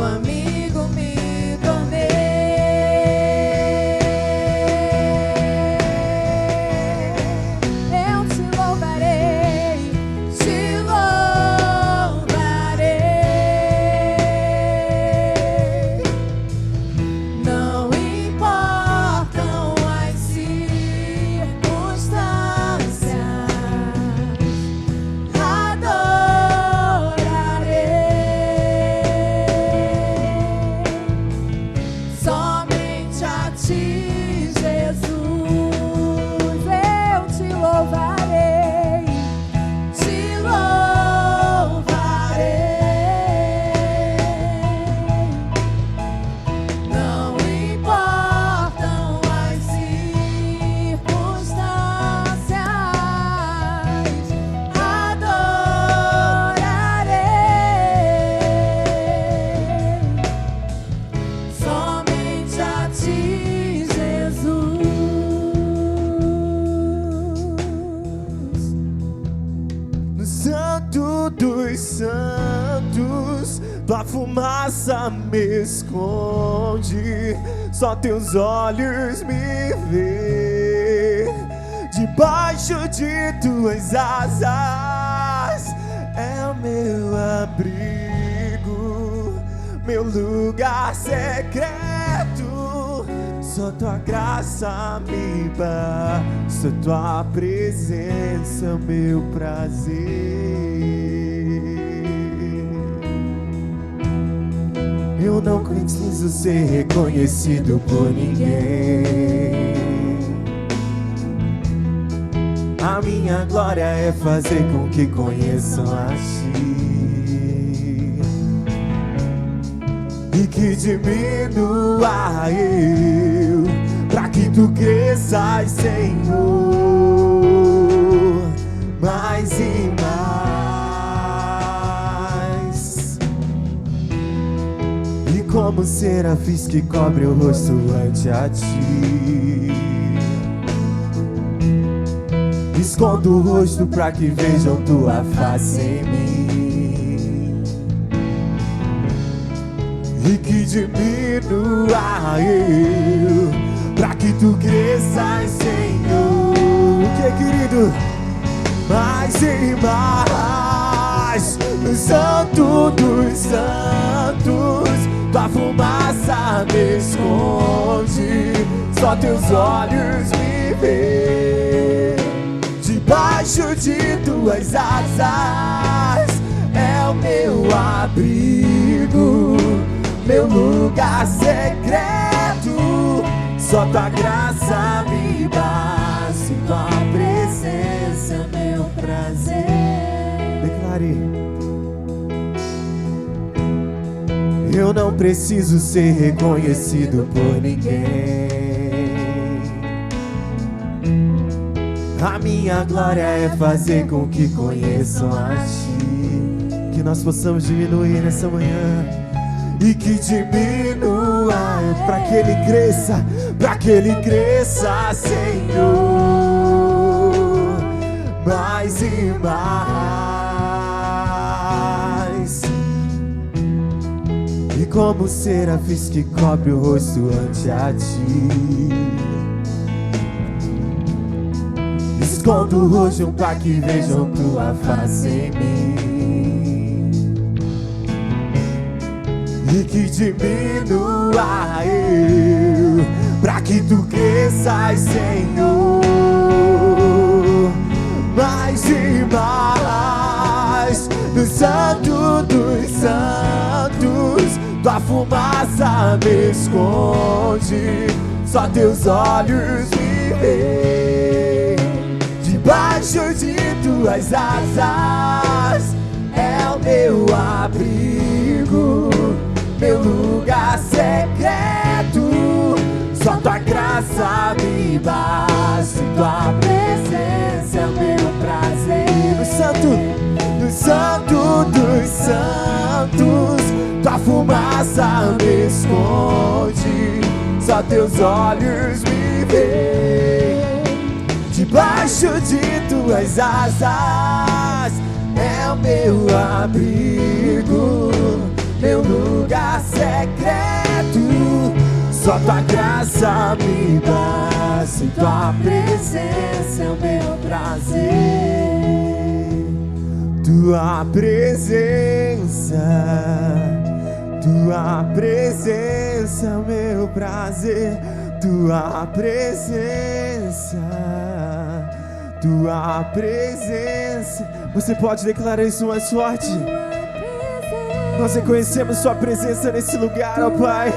amigo me tornei. Eu te louvarei, te louvarei. Não importam as circunstâncias, somente a ti, Jesus, eu te louvarei, te louvarei. Não importam as circunstâncias, adorarei. Somente a ti, Jesus. No Santo dos Santos, tua fumaça me esconde, só teus olhos me vê. Debaixo de tuas asas é o meu abrigo, meu lugar secreto. Só tua graça me basta, tua presença é o meu prazer. Eu não preciso ser reconhecido por ninguém. A minha glória é fazer com que conheçam a ti, e que diminua eu, pra que tu cresças, Senhor, mais e mais. E como serafins que cobre o rosto ante a ti, escondo o rosto pra que vejam tua face em mim, e que diminua eu, pra que tu cresças, Senhor. O que, querido? Mais e mais. No Santo dos Santos, tua fumaça me esconde, só teus olhos me veem. Debaixo de tuas asas é o meu abrigo, meu lugar secreto. Só tua graça me basta, tua presença é meu prazer. Declare: eu não preciso ser reconhecido por ninguém. A minha glória é fazer com que conheçam a ti. Que nós possamos diminuir nessa manhã, e que diminua para que ele cresça, Senhor, mais e mais. E como serafins que cobre o rosto ante a ti, escondo o rosto para que vejam tua face em mim, e que diminua eu, pra que tu cresças, Senhor, mais e mais. No Santo dos Santos, tua fumaça me esconde, só teus olhos me veem. Debaixo de tuas asas é o meu abrigo, meu lugar secreto. Só tua graça me basta, tua presença é o meu prazer. No Santo dos Santos, tua fumaça me esconde, só teus olhos me veem. Debaixo de tuas asas é o meu abrigo, meu lugar secreto. Só tua graça me basta, tua presença é o meu prazer. Tua presença é o meu prazer. Tua presença. Você pode declarar isso mais forte? Nós reconhecemos sua presença nesse lugar, ó Pai.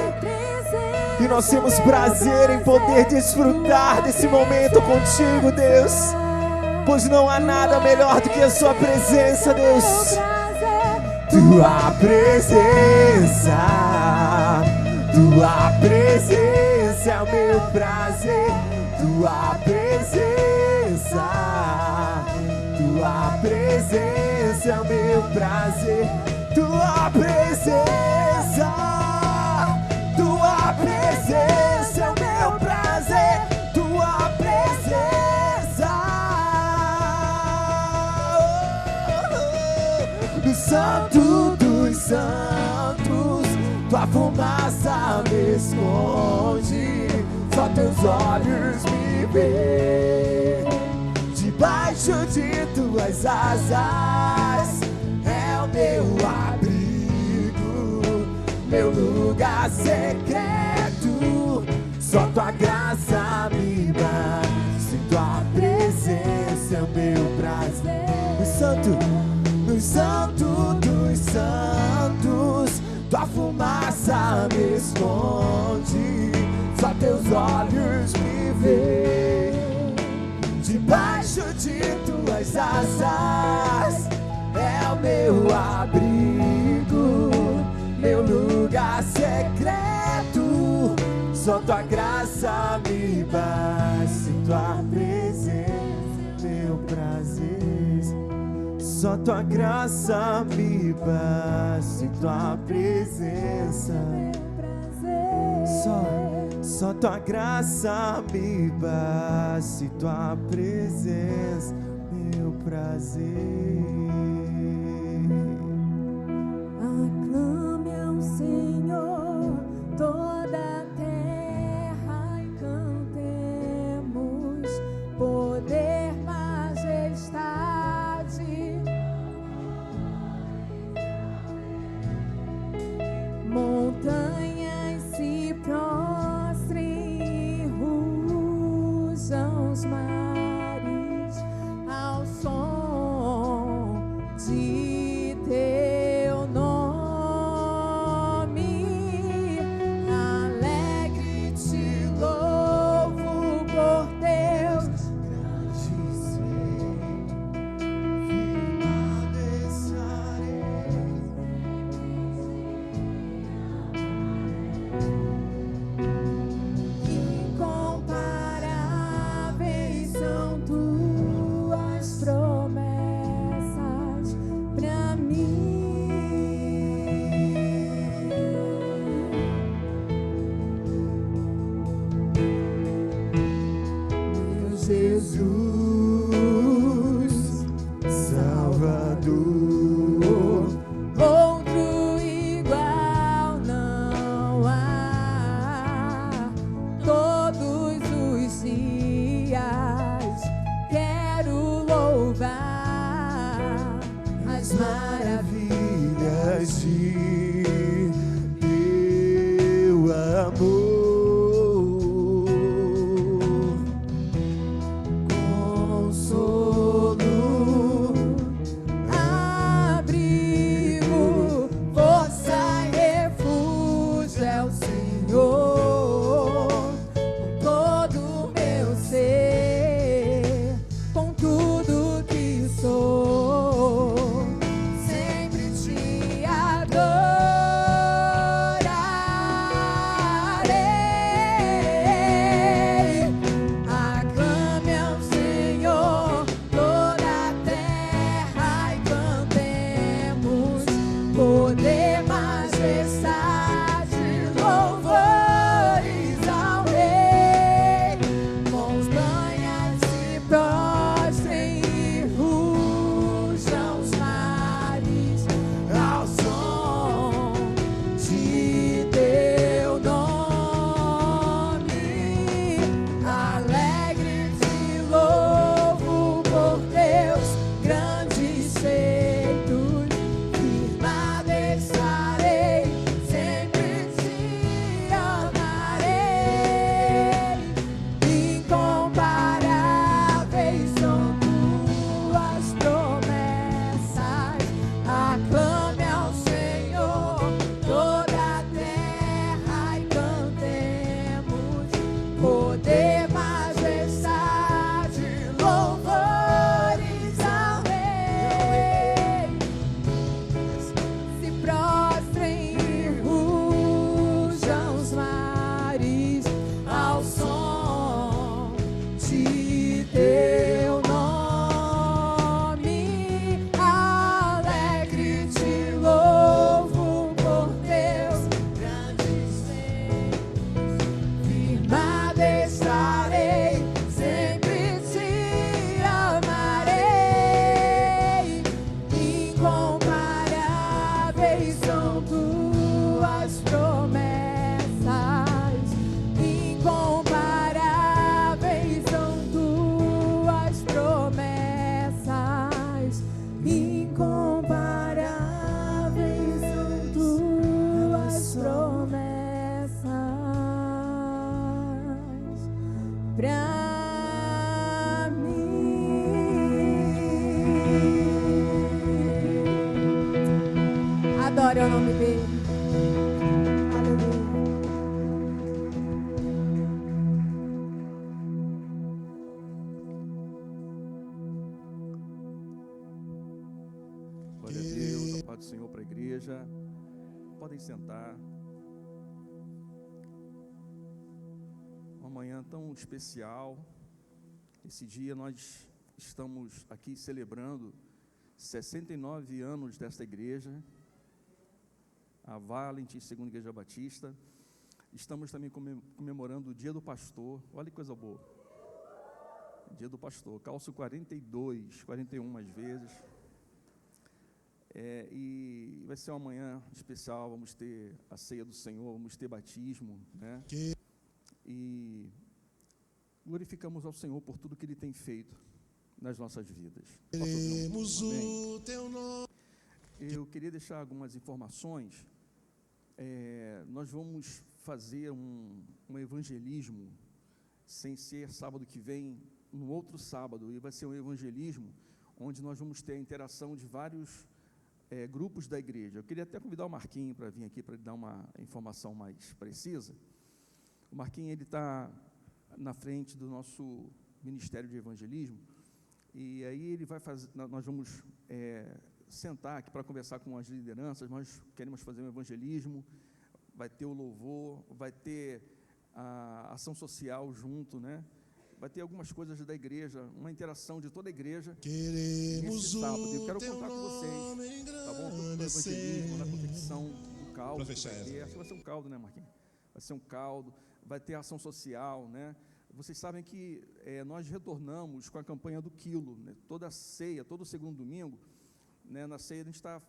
E nós temos prazer em poder desfrutar desse momento contigo, Deus. Pois não há nada melhor do que a sua presença, Deus. Tua presença é o meu prazer. Tua presença é o meu prazer. Tua presença é o meu prazer. Tua presença, no Santo dos Santos, tua fumaça me esconde, só teus olhos me veem. Debaixo de tuas asas é o meu abrigo, meu lugar secreto. Só tua graça me basta, tua presença é o meu prazer. No Santo dos Santos, tua fumaça me esconde, só teus olhos me veem. Debaixo de tuas asas é o meu abrigo, meu lugar secreto. Só tua graça me basta, tua presença, meu prazer. Só tua graça me basta, tua presença. Só tua graça me basta, tua presença, meu prazer. Aclame ao Senhor toda a terra e cantemos poder, majestade. Montanhas se prostrem e rujam os mares ao som tuas promessas, incomparáveis são tuas promessas, incomparáveis são tuas promessas pra Adore o nome dele. Aleluia. Glória a Deus, a paz do Senhor para a igreja. Podem sentar. Uma manhã tão especial. Esse dia nós estamos aqui celebrando 69 anos desta igreja, a Valente, Segunda Igreja Batista. Estamos também comemorando o Dia do Pastor. Olha que coisa boa. Dia do Pastor, calço 42, 41 às vezes. E vai ser uma manhã especial, vamos ter a ceia do Senhor, vamos ter batismo, né? E glorificamos ao Senhor por tudo que Ele tem feito nas nossas vidas. Queremos o teu nome. Eu queria deixar algumas informações. Nós vamos fazer um evangelismo, sem ser sábado que vem, no outro sábado, e vai ser um evangelismo onde nós vamos ter a interação de vários grupos da igreja. Eu queria até convidar o Marquinho para vir aqui, para ele dar uma informação mais precisa. O Marquinho, ele está na frente do nosso Ministério de Evangelismo, e aí ele vai fazer, nós vamos sentar aqui para conversar com as lideranças. Nós queremos fazer um evangelismo, vai ter o louvor, vai ter a ação social junto, né? Vai ter algumas coisas da igreja, uma interação de toda a igreja. Queremos nesse sábado. Eu quero o teu contar com vocês, nome tá bom? No engrandecer. evangelismo, na confecção do caldo. Pra fechar essa. Acho que vai ser um caldo, né, Marquinhos? Vai ser um caldo, vai ter ação social, né? Vocês sabem que nós retornamos com a campanha do quilo, né? Toda a ceia, todo o segundo domingo, né, na ceia a gente está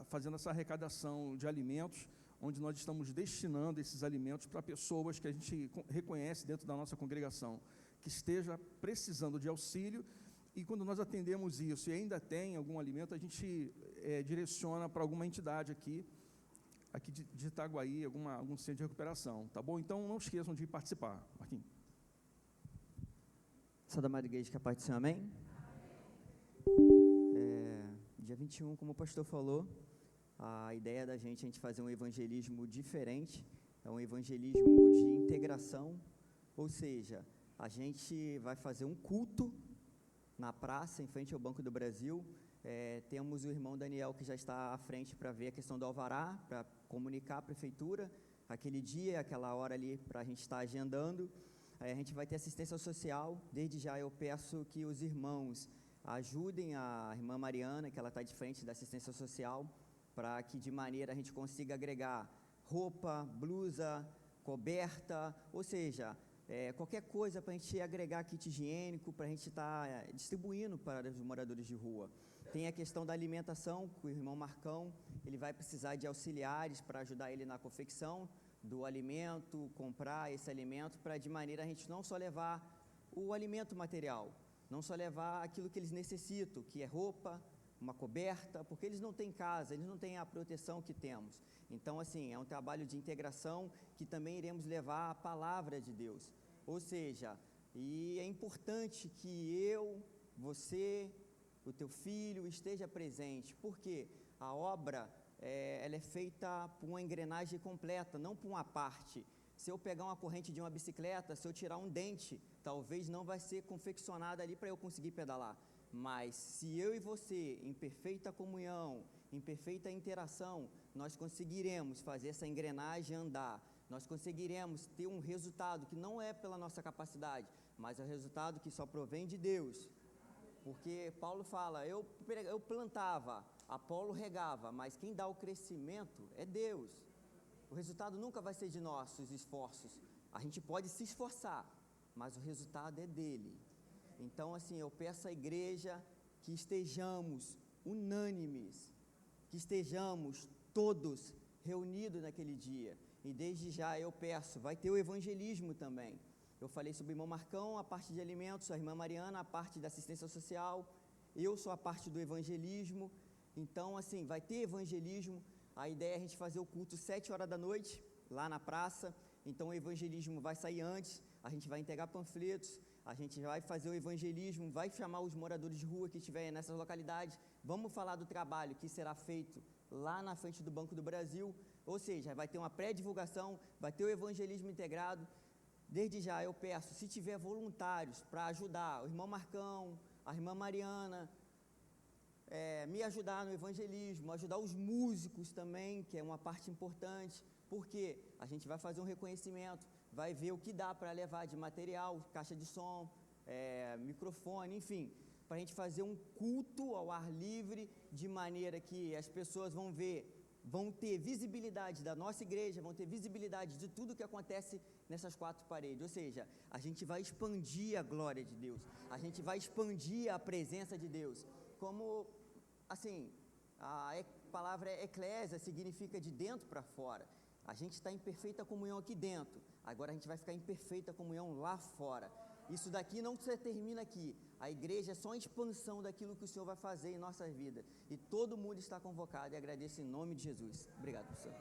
fazendo essa arrecadação de alimentos, onde nós estamos destinando esses alimentos para pessoas que a gente reconhece dentro da nossa congregação, que esteja precisando de auxílio, e quando nós atendemos isso e ainda tem algum alimento, a gente direciona para alguma entidade aqui de Itaguaí, algum centro de recuperação, tá bom? Então não esqueçam de participar. Marquinhos. Saúde, amada igreja, que a paz do Senhor, amém? Dia 21, como o pastor falou, a ideia da gente é a gente fazer um evangelismo diferente, é um evangelismo de integração, ou seja, a gente vai fazer um culto na praça, em frente ao Banco do Brasil. Temos o irmão Daniel, que já está à frente para ver a questão do alvará, para comunicar à prefeitura, aquele dia, aquela hora ali, para a gente estar agendando. Aí a gente vai ter assistência social. Desde já eu peço que os irmãos ajudem a irmã Mariana, que ela está de frente da assistência social, para que de maneira a gente consiga agregar roupa, blusa, coberta, ou seja, qualquer coisa para a gente agregar kit higiênico, para a gente estar distribuindo para os moradores de rua. Tem a questão da alimentação, com o irmão Marcão, ele vai precisar de auxiliares para ajudar ele na confecção do alimento, comprar esse alimento, para de maneira a gente não só levar o alimento material, não só levar aquilo que eles necessitam, que é roupa, uma coberta, porque eles não têm casa, eles não têm a proteção que temos. Então, assim, é um trabalho de integração que também iremos levar a palavra de Deus. Ou seja, e é importante que eu, você, o teu filho esteja presente, porque a obra, ela é feita por uma engrenagem completa, não por uma parte. Se eu pegar uma corrente de uma bicicleta, se eu tirar um dente, talvez não vai ser confeccionada ali para eu conseguir pedalar. Mas se eu e você, em perfeita comunhão, em perfeita interação, nós conseguiremos fazer essa engrenagem andar, nós conseguiremos ter um resultado que não é pela nossa capacidade, mas é um resultado que só provém de Deus. Porque Paulo fala, eu plantava, Apolo regava, mas quem dá o crescimento é Deus. O resultado nunca vai ser de nossos esforços. A gente pode se esforçar, mas o resultado é dele. Então, assim, eu peço à igreja que estejamos unânimes, que estejamos todos reunido naquele dia. E desde já eu peço, vai ter o evangelismo também. Eu falei sobre o irmão Marcão, a parte de alimentos, a irmã Mariana, a parte da assistência social, eu sou a parte do evangelismo. Então, assim, vai ter evangelismo. A ideia é a gente fazer o culto 7 horas da noite, lá na praça. Então, o evangelismo vai sair antes, a gente vai entregar panfletos, a gente vai fazer o evangelismo, vai chamar os moradores de rua que estiverem nessas localidades, vamos falar do trabalho que será feito lá na frente do Banco do Brasil, ou seja, vai ter uma pré-divulgação, vai ter o evangelismo integrado. Desde já eu peço, se tiver voluntários para ajudar o irmão Marcão, a irmã Mariana, me ajudar no evangelismo, ajudar os músicos também, que é uma parte importante, porque a gente vai fazer um reconhecimento, vai ver o que dá para levar de material, caixa de som, microfone, enfim, para a gente fazer um culto ao ar livre, de maneira que as pessoas vão ter visibilidade da nossa igreja, vão ter visibilidade de tudo que acontece nessas 4 paredes, ou seja, a gente vai expandir a glória de Deus, a gente vai expandir a presença de Deus, como, assim, a palavra eclésia significa de dentro para fora. A gente está em perfeita comunhão aqui dentro, agora a gente vai ficar em perfeita comunhão lá fora. Isso daqui não se termina aqui, a igreja é só a expansão daquilo que o Senhor vai fazer em nossas vidas, e todo mundo está convocado, e agradeço em nome de Jesus. Obrigado, professor.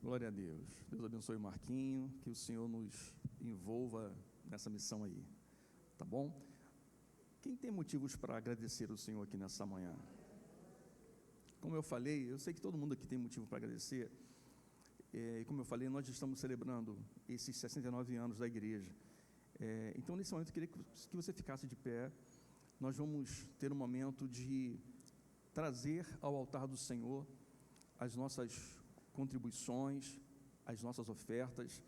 Glória a Deus. Deus abençoe o Marquinho, que o Senhor nos envolva nessa missão aí, tá bom? Quem tem motivos para agradecer o Senhor aqui nessa manhã? Como eu falei, eu sei que todo mundo aqui tem motivo para agradecer, e como eu falei, nós estamos celebrando esses 69 anos da igreja, então nesse momento eu queria que você ficasse de pé. Nós vamos ter um momento de trazer ao altar do Senhor as nossas contribuições, as nossas ofertas.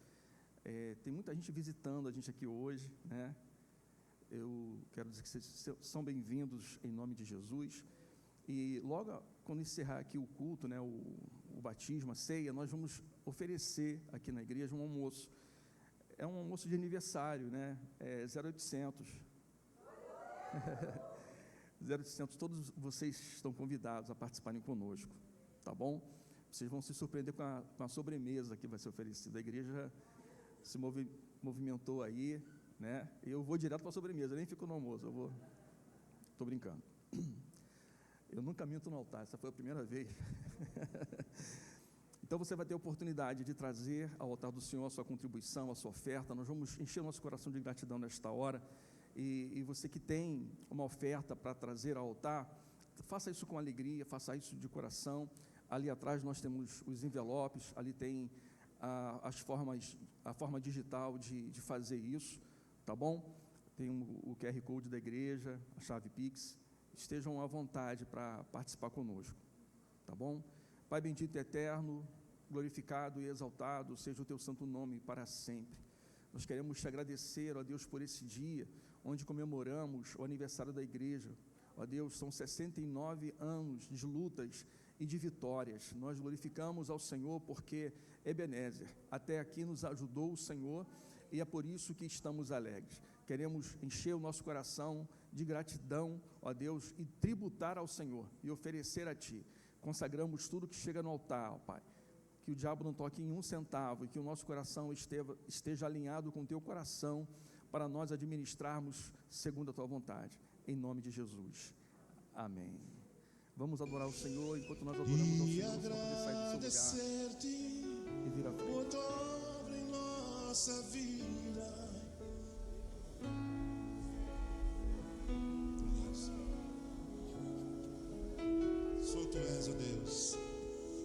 Tem muita gente visitando a gente aqui hoje, né? Eu quero dizer que vocês são bem-vindos em nome de Jesus. E logo quando encerrar aqui o culto, né, o batismo, a ceia, nós vamos oferecer aqui na igreja um almoço. É um almoço de aniversário, né? 0800. 0800, todos vocês estão convidados a participarem conosco, tá bom? Vocês vão se surpreender com a sobremesa que vai ser oferecida. A igreja já se movimentou aí, né? Eu vou direto para a sobremesa, nem fico no almoço, estou brincando. Eu nunca minto no altar, essa foi a primeira vez. Então você vai ter a oportunidade de trazer ao altar do Senhor a sua contribuição, a sua oferta. Nós vamos encher o nosso coração de gratidão nesta hora. E você que tem uma oferta para trazer ao altar, faça isso com alegria, faça isso de coração. Ali atrás nós temos os envelopes, ali tem a forma digital de fazer isso, tá bom? Tem o QR Code da igreja, a chave Pix. Estejam à vontade para participar conosco, tá bom? Pai bendito e eterno, glorificado e exaltado seja o teu santo nome para sempre. Nós queremos te agradecer, ó Deus, por esse dia, onde comemoramos o aniversário da igreja. Ó Deus, são 69 anos de lutas e de vitórias. Nós glorificamos ao Senhor porque Ebenezer, até aqui nos ajudou o Senhor, e é por isso que estamos alegres. Queremos encher o nosso coração de gratidão, ó Deus, e tributar ao Senhor e oferecer a Ti. Consagramos tudo que chega no altar, ó Pai, que o diabo não toque em um centavo e que o nosso coração esteja alinhado com o Teu coração para nós administrarmos segundo a Tua vontade, em nome de Jesus, amém. Vamos adorar o Senhor. Enquanto nós adoramos ao Senhor, você vai poder sair do seu lugar e vir à frente. Por tua obra em nossa vida. Só tu és o Deus,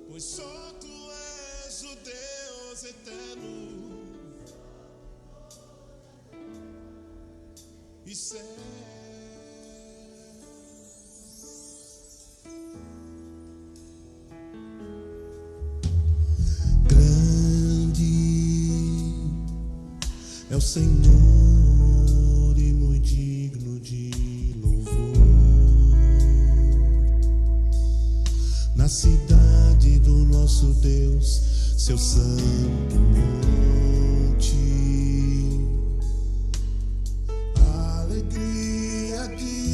pois só tu és o Deus eterno e certo. É o Senhor e muito digno de louvor. Na cidade do nosso Deus, seu santo monte, alegria aqui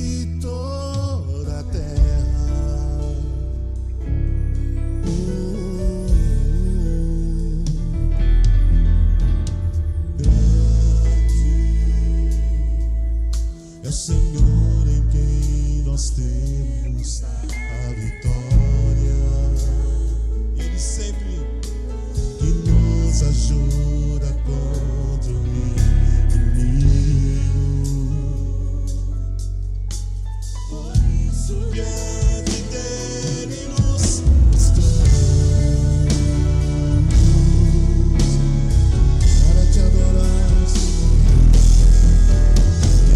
nós temos a vitória. Ele sempre que nos ajuda contra o inimigo. Por isso diante dele nos estamos para te adorar, Senhor.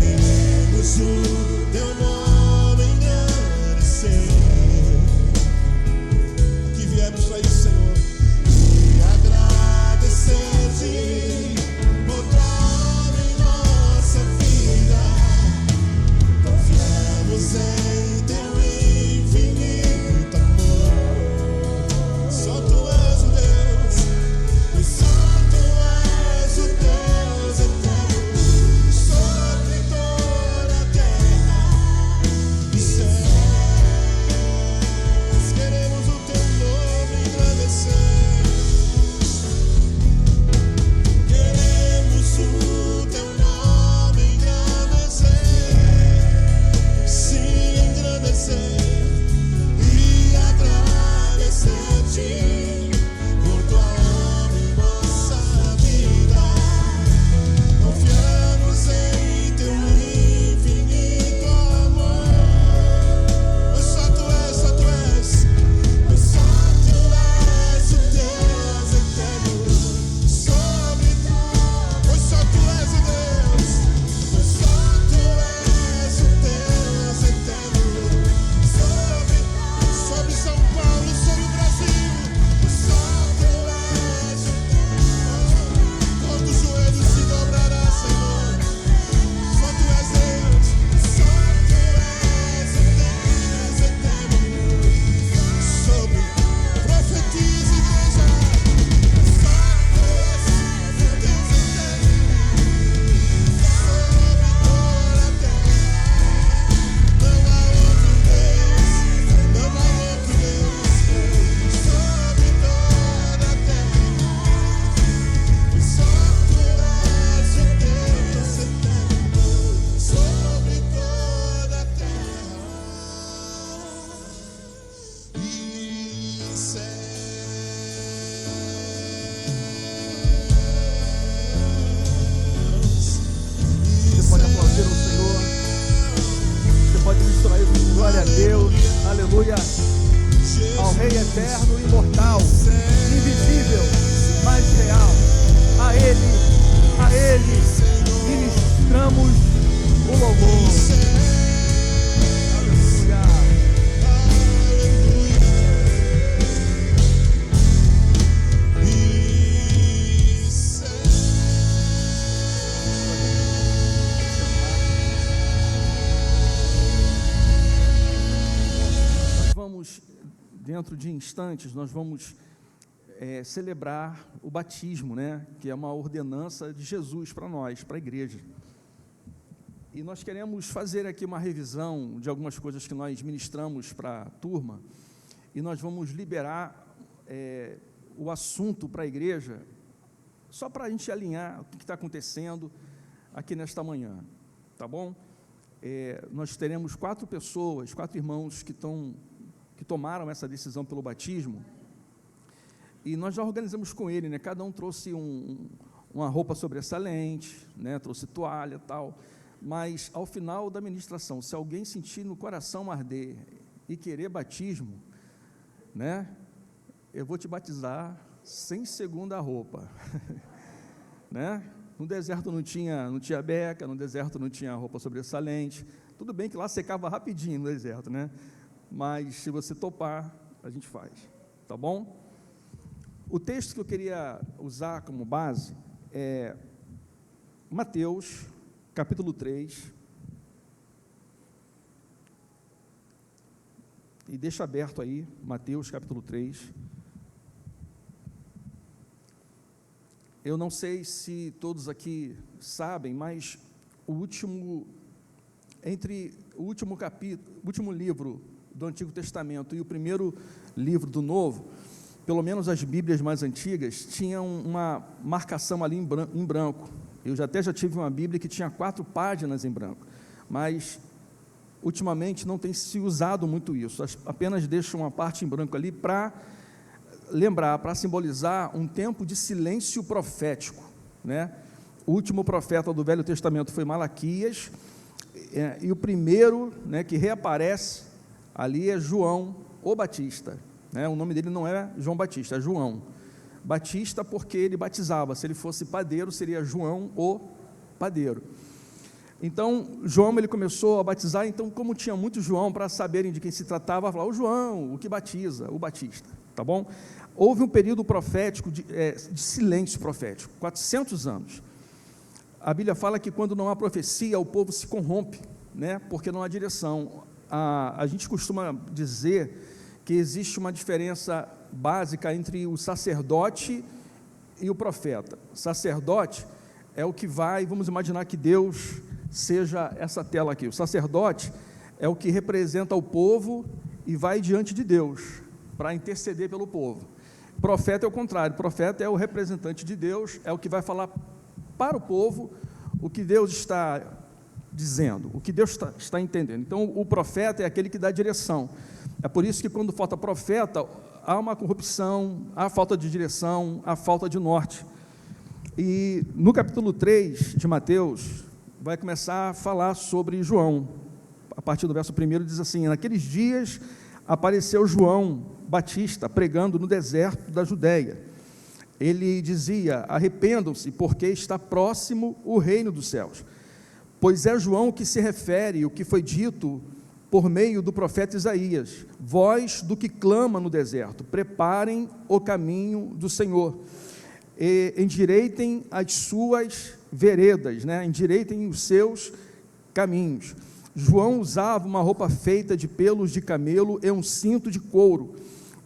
Queremos o teu nome engrandecer. Aqui viemos para isso, Senhor, e agradecer-te por tua obra em nossa vida. Confiamos em teu infinito amor. Só tu és o Deus, pois só tu és o Deus eterno sobre toda a terra e céus. Queremos o teu nome engrandecer. Queremos o teu nome engrandecer. Sim, engrandecer e agradecer-te por tua obra em nossa vida. Confiamos em teu infinito amor. Pois só tu és, só tu és. Pois só tu és o Deus eterno sobre tudo. Pois só tu és o Deus. Pois só tu és o Deus eterno sobre São Paulo, sobre o Brasil. Pois só tu és o Deus. Todo joelho se dobrará, Senhor. Só tu és Deus. Só tu és o Deus eterno sobre. Profetiza, igreja. Só tu és o Deus eterno sobre toda a terra. Não há outro Deus, não há outro Deus sobre toda a terra. Pois só tu és o Deus eterno sobre toda a terra e céus. Você pode aplaudir o Senhor. Você pode misturar isso com glória a Deus. Aleluia. Ao Rei eterno, imortal, invisível, mas real. A Ele ministramos o louvor. Aleluia. Nós vamos, dentro de instantes, nós vamos celebrar o batismo, né? Que é uma ordenança de Jesus para nós, para a igreja. E nós queremos fazer aqui uma revisão de algumas coisas que nós ministramos para a turma, e nós vamos liberar o assunto para a igreja, só para a gente alinhar o que está acontecendo aqui nesta manhã, tá bom? Nós teremos 4 pessoas, 4 irmãos que tomaram essa decisão pelo batismo, e nós já organizamos com ele, né? Cada um trouxe uma roupa sobressalente, né? Trouxe toalha e tal, mas ao final da ministração, se alguém sentir no coração arder e querer batismo, né? Eu vou te batizar sem segunda roupa, né? No deserto não tinha beca, no deserto não tinha roupa sobressalente. Tudo bem que lá secava rapidinho no deserto, né? Mas se você topar, a gente faz, tá bom? O texto que eu queria usar como base é Mateus, capítulo 3, e deixa aberto aí, Mateus, capítulo 3. Eu não sei se todos aqui sabem, mas entre o último capítulo, o último livro do Antigo Testamento e o primeiro livro do Novo, pelo menos as Bíblias mais antigas, tinham uma marcação ali em branco. Eu já tive uma Bíblia que tinha 4 páginas em branco, mas ultimamente não tem se usado muito isso, apenas deixa uma parte em branco ali para lembrar, para simbolizar um tempo de silêncio profético, né? O último profeta do Velho Testamento foi Malaquias, e o primeiro, né, que reaparece ali é João o Batista, né? O nome dele não é João Batista, é João Batista, porque ele batizava. Se ele fosse padeiro, seria João o padeiro. Então, João, ele começou a batizar. Então, como tinha muito João, para saberem de quem se tratava, falar, o João, o que batiza, o Batista, tá bom? Houve um período profético, de silêncio profético, 400 anos. A Bíblia fala que quando não há profecia, o povo se corrompe, né? Porque não há direção. A gente costuma dizer que existe uma diferença básica entre o sacerdote e o profeta. O sacerdote é o que vai, vamos imaginar que Deus seja essa tela aqui. O sacerdote é o que representa o povo e vai diante de Deus para interceder pelo povo. O profeta é o contrário. O profeta é o representante de Deus, é o que vai falar para o povo o que Deus está dizendo, o que Deus está entendendo. Então, o profeta é aquele que dá direção. É por isso que quando falta profeta, há uma corrupção, há falta de direção, há falta de norte. E no capítulo 3 de Mateus, vai começar a falar sobre João. A partir do verso 1 diz assim: naqueles dias apareceu João Batista pregando no deserto da Judéia. Ele dizia: arrependam-se, porque está próximo o reino dos céus. Pois é João que se refere o que foi dito por meio do profeta Isaías: voz do que clama no deserto, preparem o caminho do Senhor, e endireitem as suas veredas, né? Endireitem os seus caminhos. João usava uma roupa feita de pelos de camelo e um cinto de couro.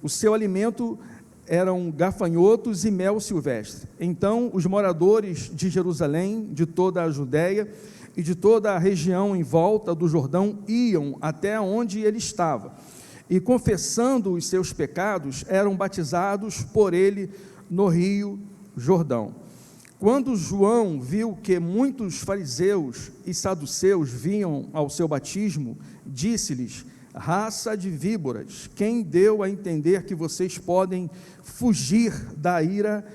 O seu alimento eram gafanhotos e mel silvestre. Então os moradores de Jerusalém, de toda a Judéia e de toda a região em volta do Jordão iam até onde ele estava, e confessando os seus pecados, eram batizados por ele no rio Jordão. Quando João viu que muitos fariseus e saduceus vinham ao seu batismo, disse-lhes: raça de víboras, quem deu a entender que vocês podem fugir da ira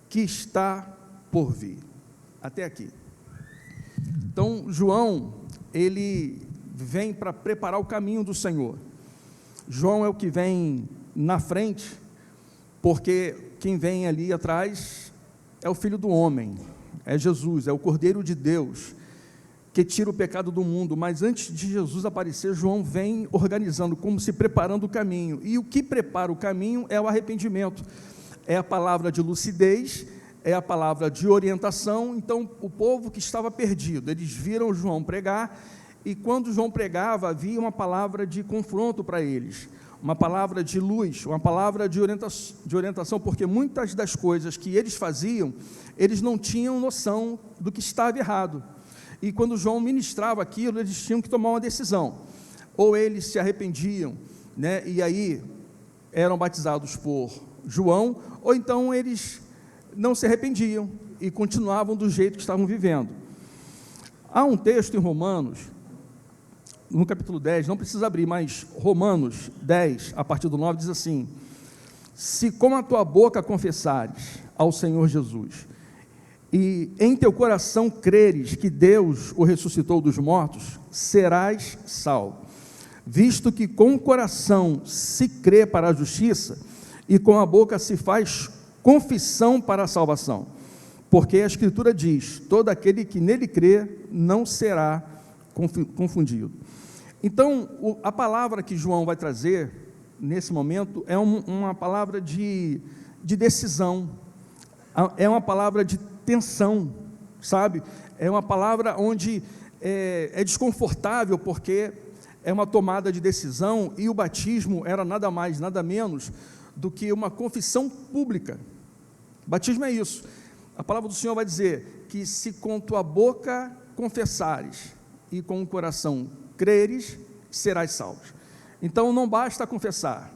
que está por vir? Até aqui. Então, João, ele vem para preparar o caminho do Senhor. João é o que vem na frente, porque quem vem ali atrás é o Filho do Homem, é Jesus, é o Cordeiro de Deus, que tira o pecado do mundo. Mas antes de Jesus aparecer, João vem organizando, como se preparando o caminho. E o que prepara o caminho é o arrependimento, é a palavra de lucidez, é a palavra de orientação. Então, o povo que estava perdido, eles viram João pregar, e quando João pregava, havia uma palavra de confronto para eles, uma palavra de luz, uma palavra de orientação, porque muitas das coisas que eles faziam, eles não tinham noção do que estava errado. E quando João ministrava aquilo, eles tinham que tomar uma decisão: ou eles se arrependiam, né, e aí eram batizados por João, ou então eles não se arrependiam e continuavam do jeito que estavam vivendo. Há um texto em Romanos, no capítulo 10, não precisa abrir, mas Romanos 10, a partir do 9, diz assim: se com a tua boca confessares ao Senhor Jesus, e em teu coração creres que Deus o ressuscitou dos mortos, serás salvo. Visto que com o coração se crê para a justiça, e com a boca se faz confissão para a salvação. Porque a Escritura diz: todo aquele que nele crê não será confundido. Então, a palavra que João vai trazer nesse momento é uma palavra de decisão, é uma palavra de tensão, sabe? É uma palavra onde é desconfortável, porque é uma tomada de decisão, e o batismo era nada mais, nada menos do que uma confissão pública. Batismo é isso. A palavra do Senhor vai dizer que se com tua boca confessares e com o coração creres, serás salvo. Então não basta confessar,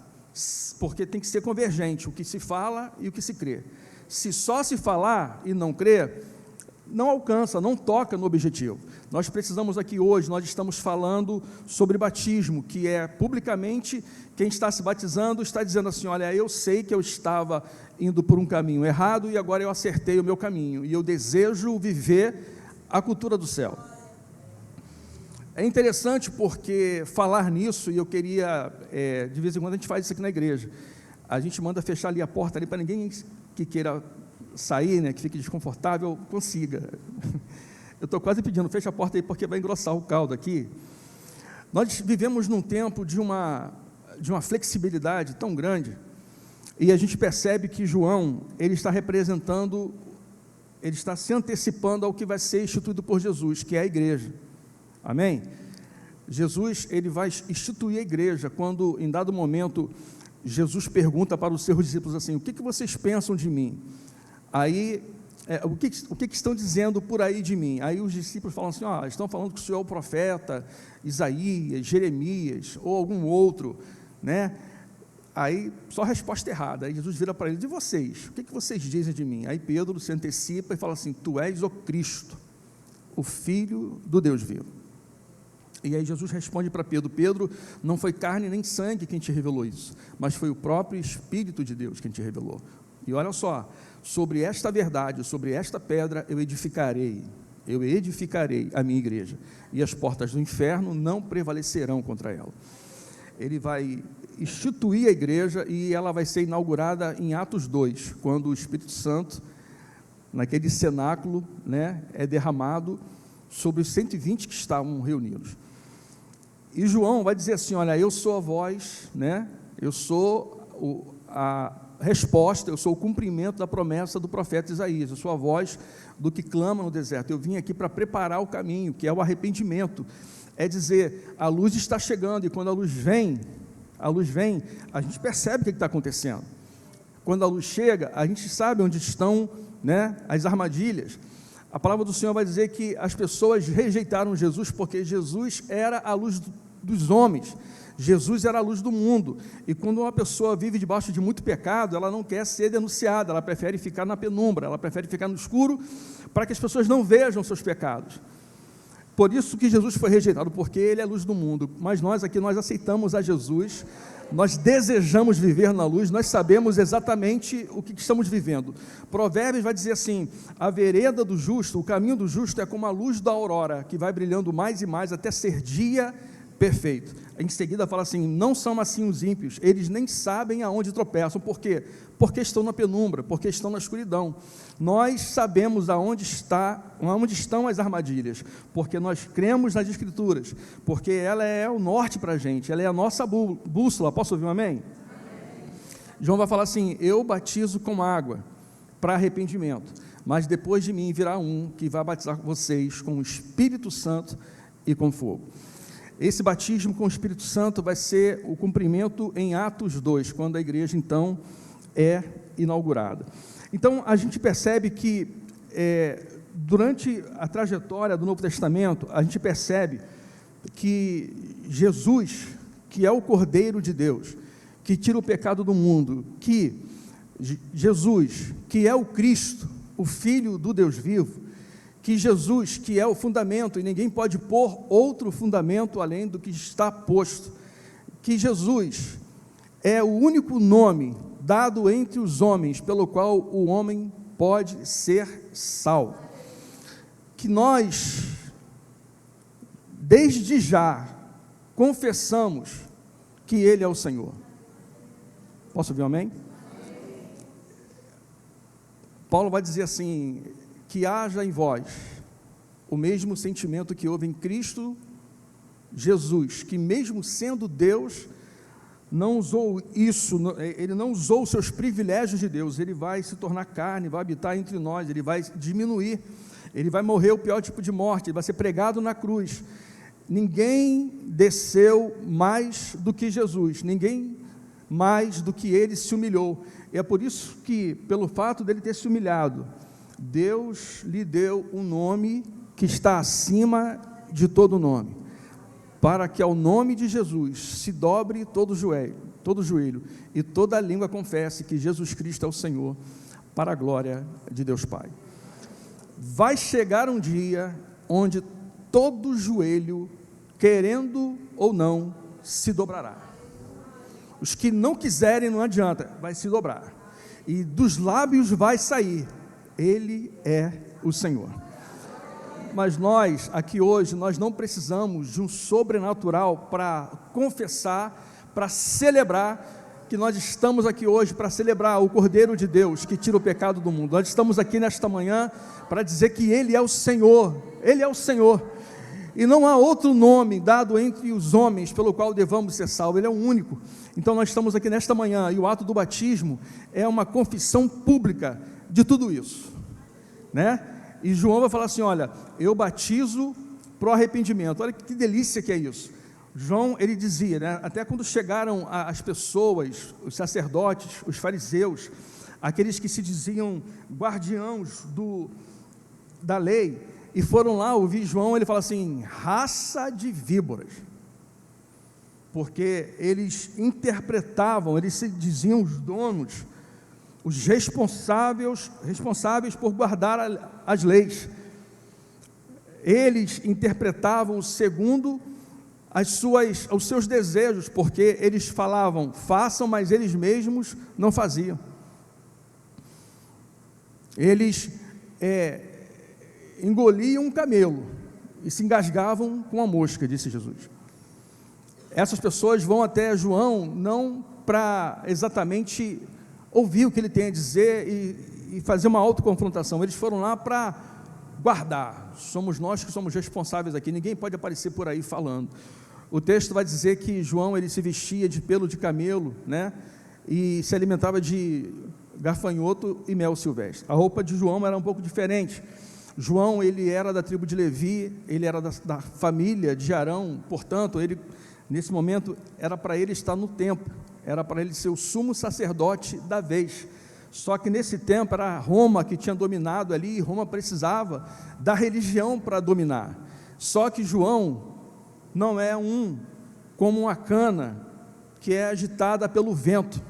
porque tem que ser convergente, o que se fala e o que se crê. Se só se falar e não crer, não alcança, não toca no objetivo. Nós precisamos aqui hoje, nós estamos falando sobre batismo, que é publicamente quem está se batizando está dizendo assim: olha, eu sei que eu estava indo por um caminho errado e agora eu acertei o meu caminho e eu desejo viver a cultura do céu. É interessante porque falar nisso, e eu queria, de vez em quando a gente faz isso aqui na igreja, a gente manda fechar ali a porta ali para ninguém que queira sair, né, que fique desconfortável, consiga. Eu estou quase pedindo, fecha a porta aí porque vai engrossar o caldo aqui. Nós vivemos num tempo de uma flexibilidade tão grande, e a gente percebe que João, ele está representando, ele está se antecipando ao que vai ser instituído por Jesus, que é a igreja. Amém? Jesus, ele vai instituir a igreja, quando em dado momento, Jesus pergunta para os seus discípulos assim: o que vocês pensam de mim? Aí, o que estão dizendo por aí de mim? Aí os discípulos falam assim: estão falando que o senhor é o profeta, Isaías, Jeremias, ou algum outro, né? Aí, só a resposta errada. Aí Jesus vira para ele: de vocês, o que vocês dizem de mim? Aí Pedro se antecipa e fala assim: tu és o Cristo, o Filho do Deus vivo. E aí Jesus responde para Pedro: Pedro, não foi carne nem sangue quem te revelou isso, mas foi o próprio Espírito de Deus quem te revelou. E olha só, sobre esta verdade, sobre esta pedra eu edificarei a minha igreja, e as portas do inferno não prevalecerão contra ela. Ele vai instituir a igreja e ela vai ser inaugurada em Atos 2, quando o Espírito Santo, naquele cenáculo, né, é derramado sobre os 120 que estavam reunidos. E João vai dizer assim: olha, eu sou a voz, né, eu sou a resposta, eu sou o cumprimento da promessa do profeta Isaías, eu sou a voz do que clama no deserto. Eu vim aqui para preparar o caminho, que é o arrependimento. É dizer, a luz está chegando, e quando a luz vem, a gente percebe o que está acontecendo. Quando a luz chega, a gente sabe onde estão, né, as armadilhas. A palavra do Senhor vai dizer que as pessoas rejeitaram Jesus porque Jesus era a luz dos homens, Jesus era a luz do mundo, e quando uma pessoa vive debaixo de muito pecado, ela não quer ser denunciada, ela prefere ficar na penumbra, ela prefere ficar no escuro, para que as pessoas não vejam seus pecados. Por isso que Jesus foi rejeitado, porque Ele é a luz do mundo. Mas nós aqui, nós aceitamos a Jesus, nós desejamos viver na luz, nós sabemos exatamente o que estamos vivendo. Provérbios vai dizer assim: a vereda do justo, o caminho do justo é como a luz da aurora, que vai brilhando mais e mais até ser dia perfeito. Em seguida fala assim: não são assim os ímpios, eles nem sabem aonde tropeçam. Por quê? Porque estão na penumbra, porque estão na escuridão. Nós sabemos aonde estão as armadilhas, porque nós cremos nas Escrituras, porque ela é o norte para a gente, ela é a nossa bússola. Posso ouvir um amém? Amém. João vai falar assim: eu batizo com água para arrependimento, mas depois de mim virá um que vai batizar vocês com o Espírito Santo e com fogo. Esse batismo com o Espírito Santo vai ser o cumprimento em Atos 2, quando a igreja então é inaugurada. Então a gente percebe que durante a trajetória do Novo Testamento, a gente percebe que Jesus, que é o Cordeiro de Deus, que tira o pecado do mundo, que Jesus, que é o Cristo, o Filho do Deus vivo, que Jesus, que é o fundamento, e ninguém pode pôr outro fundamento além do que está posto, que Jesus é o único nome dado entre os homens, pelo qual o homem pode ser salvo, que nós, desde já, confessamos que Ele é o Senhor. Posso ouvir um amém? Paulo vai dizer assim: que haja em vós o mesmo sentimento que houve em Cristo Jesus, que mesmo sendo Deus, não usou isso, ele não usou os seus privilégios de Deus, ele vai se tornar carne, vai habitar entre nós, ele vai diminuir, ele vai morrer o pior tipo de morte, ele vai ser pregado na cruz. Ninguém desceu mais do que Jesus, ninguém mais do que ele se humilhou. E é por isso que, pelo fato dele ter se humilhado, Deus lhe deu um nome que está acima de todo nome, para que ao nome de Jesus se dobre todo joelho e toda língua confesse que Jesus Cristo é o Senhor, para a glória de Deus Pai. vai chegar um dia onde todo joelho, querendo ou não, se dobrará. Os que não quiserem, não adianta, vai se dobrar. E dos lábios vai sair: Ele é o Senhor. Mas nós, aqui hoje, nós não precisamos de um sobrenatural para confessar, para celebrar que nós estamos aqui hoje para celebrar o Cordeiro de Deus que tira o pecado do mundo. Nós estamos aqui nesta manhã para dizer que Ele é o Senhor, Ele é o Senhor, e não há outro nome dado entre os homens pelo qual devamos ser salvos, Ele é o único. Então nós estamos aqui nesta manhã, e o ato do batismo é uma confissão pública de tudo isso, né? E João vai falar assim: olha, eu batizo para o arrependimento. Olha que delícia que é isso. João, ele dizia, né, até quando chegaram as pessoas, os sacerdotes, os fariseus, aqueles que se diziam guardiãos da lei, e foram lá ouvir João, ele fala assim: raça de víboras, porque eles interpretavam, eles se diziam os donos, os responsáveis por guardar as leis. Eles interpretavam segundo os seus desejos, porque eles falavam, façam, mas eles mesmos não faziam. Eles engoliam um camelo e se engasgavam com a mosca, disse Jesus. Essas pessoas vão até João não para exatamente ouvir o que ele tem a dizer e fazer uma autoconfrontação. Eles foram lá para guardar. Somos nós que somos responsáveis aqui, ninguém pode aparecer por aí falando. O texto vai dizer que João, ele se vestia de pelo de camelo, né, e se alimentava de gafanhoto e mel silvestre. A roupa de João era um pouco diferente. João, ele era da tribo de Levi, ele era da família de Arão, portanto, ele, nesse momento, era para ele estar no templo, era para ele ser o sumo sacerdote da vez. Só que nesse tempo era Roma que tinha dominado ali, e Roma precisava da religião para dominar. Só que João não é como uma cana que é agitada pelo vento.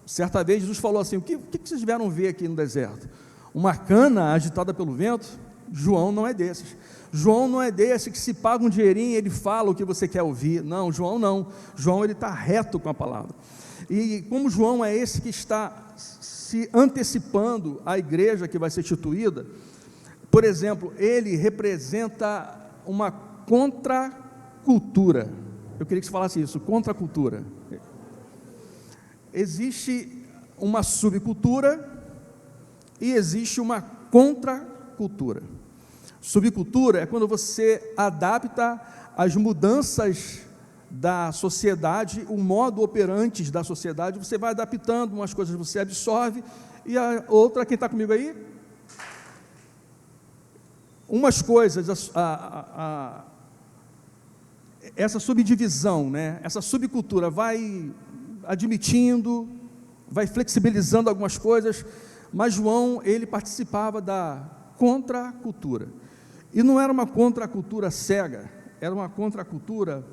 Certa vez Jesus falou assim: o que vocês vieram ver aqui no deserto? Uma cana agitada pelo vento? João não é desses. João não é desse que se paga um dinheirinho e ele fala o que você quer ouvir. Não, João não. João, ele está reto com a palavra. E como João é esse que está se antecipando à igreja que vai ser instituída, por exemplo, ele representa uma contracultura. Eu queria que você falasse isso, contracultura. Existe uma subcultura e existe uma contracultura. Subcultura é quando você adapta as mudanças da sociedade, o modo operante da sociedade, você vai adaptando, umas coisas você absorve, e a outra, quem está comigo aí? Umas coisas, essa subdivisão, né, essa subcultura vai admitindo, vai flexibilizando algumas coisas, mas João, ele participava da contracultura, e não era uma contracultura cega, era uma contracultura,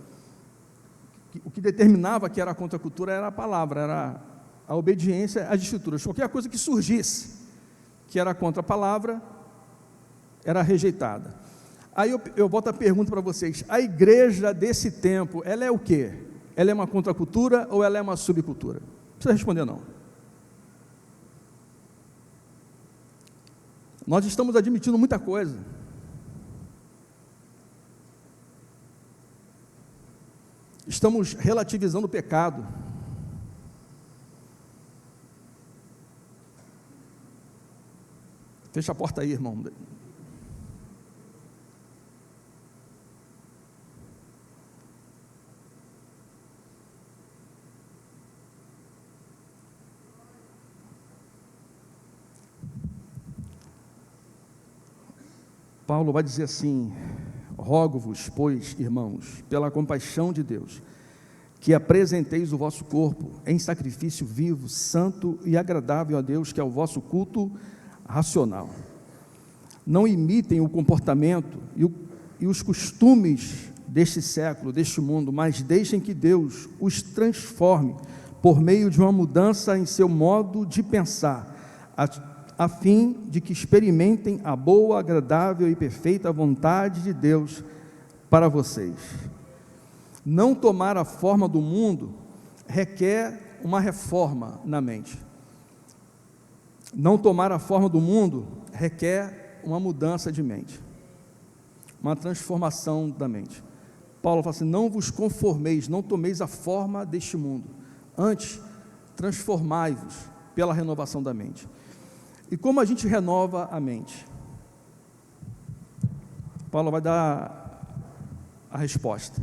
o que determinava que era a contracultura era a palavra, era a obediência às escrituras. Qualquer coisa que surgisse, que era contra a palavra, era rejeitada. Aí eu boto a pergunta para vocês: a igreja desse tempo, ela é o quê? Ela é uma contracultura ou ela é uma subcultura? Não precisa responder não. Nós estamos admitindo muita coisa. Estamos relativizando o pecado. Fecha a porta aí, irmão. Paulo vai dizer assim: rogo-vos, pois, irmãos, pela compaixão de Deus, que apresenteis o vosso corpo em sacrifício vivo, santo e agradável a Deus, que é o vosso culto racional. Não imitem o comportamento e os costumes deste século, deste mundo, mas deixem que Deus os transforme por meio de uma mudança em seu modo de pensar, a fim de que experimentem a boa, agradável e perfeita vontade de Deus para vocês. Não tomar a forma do mundo requer uma reforma na mente. Não tomar a forma do mundo requer uma mudança de mente, uma transformação da mente. Paulo fala assim: não vos conformeis, não tomeis a forma deste mundo, antes transformai-vos pela renovação da mente. E como a gente renova a mente? Paulo vai dar a resposta.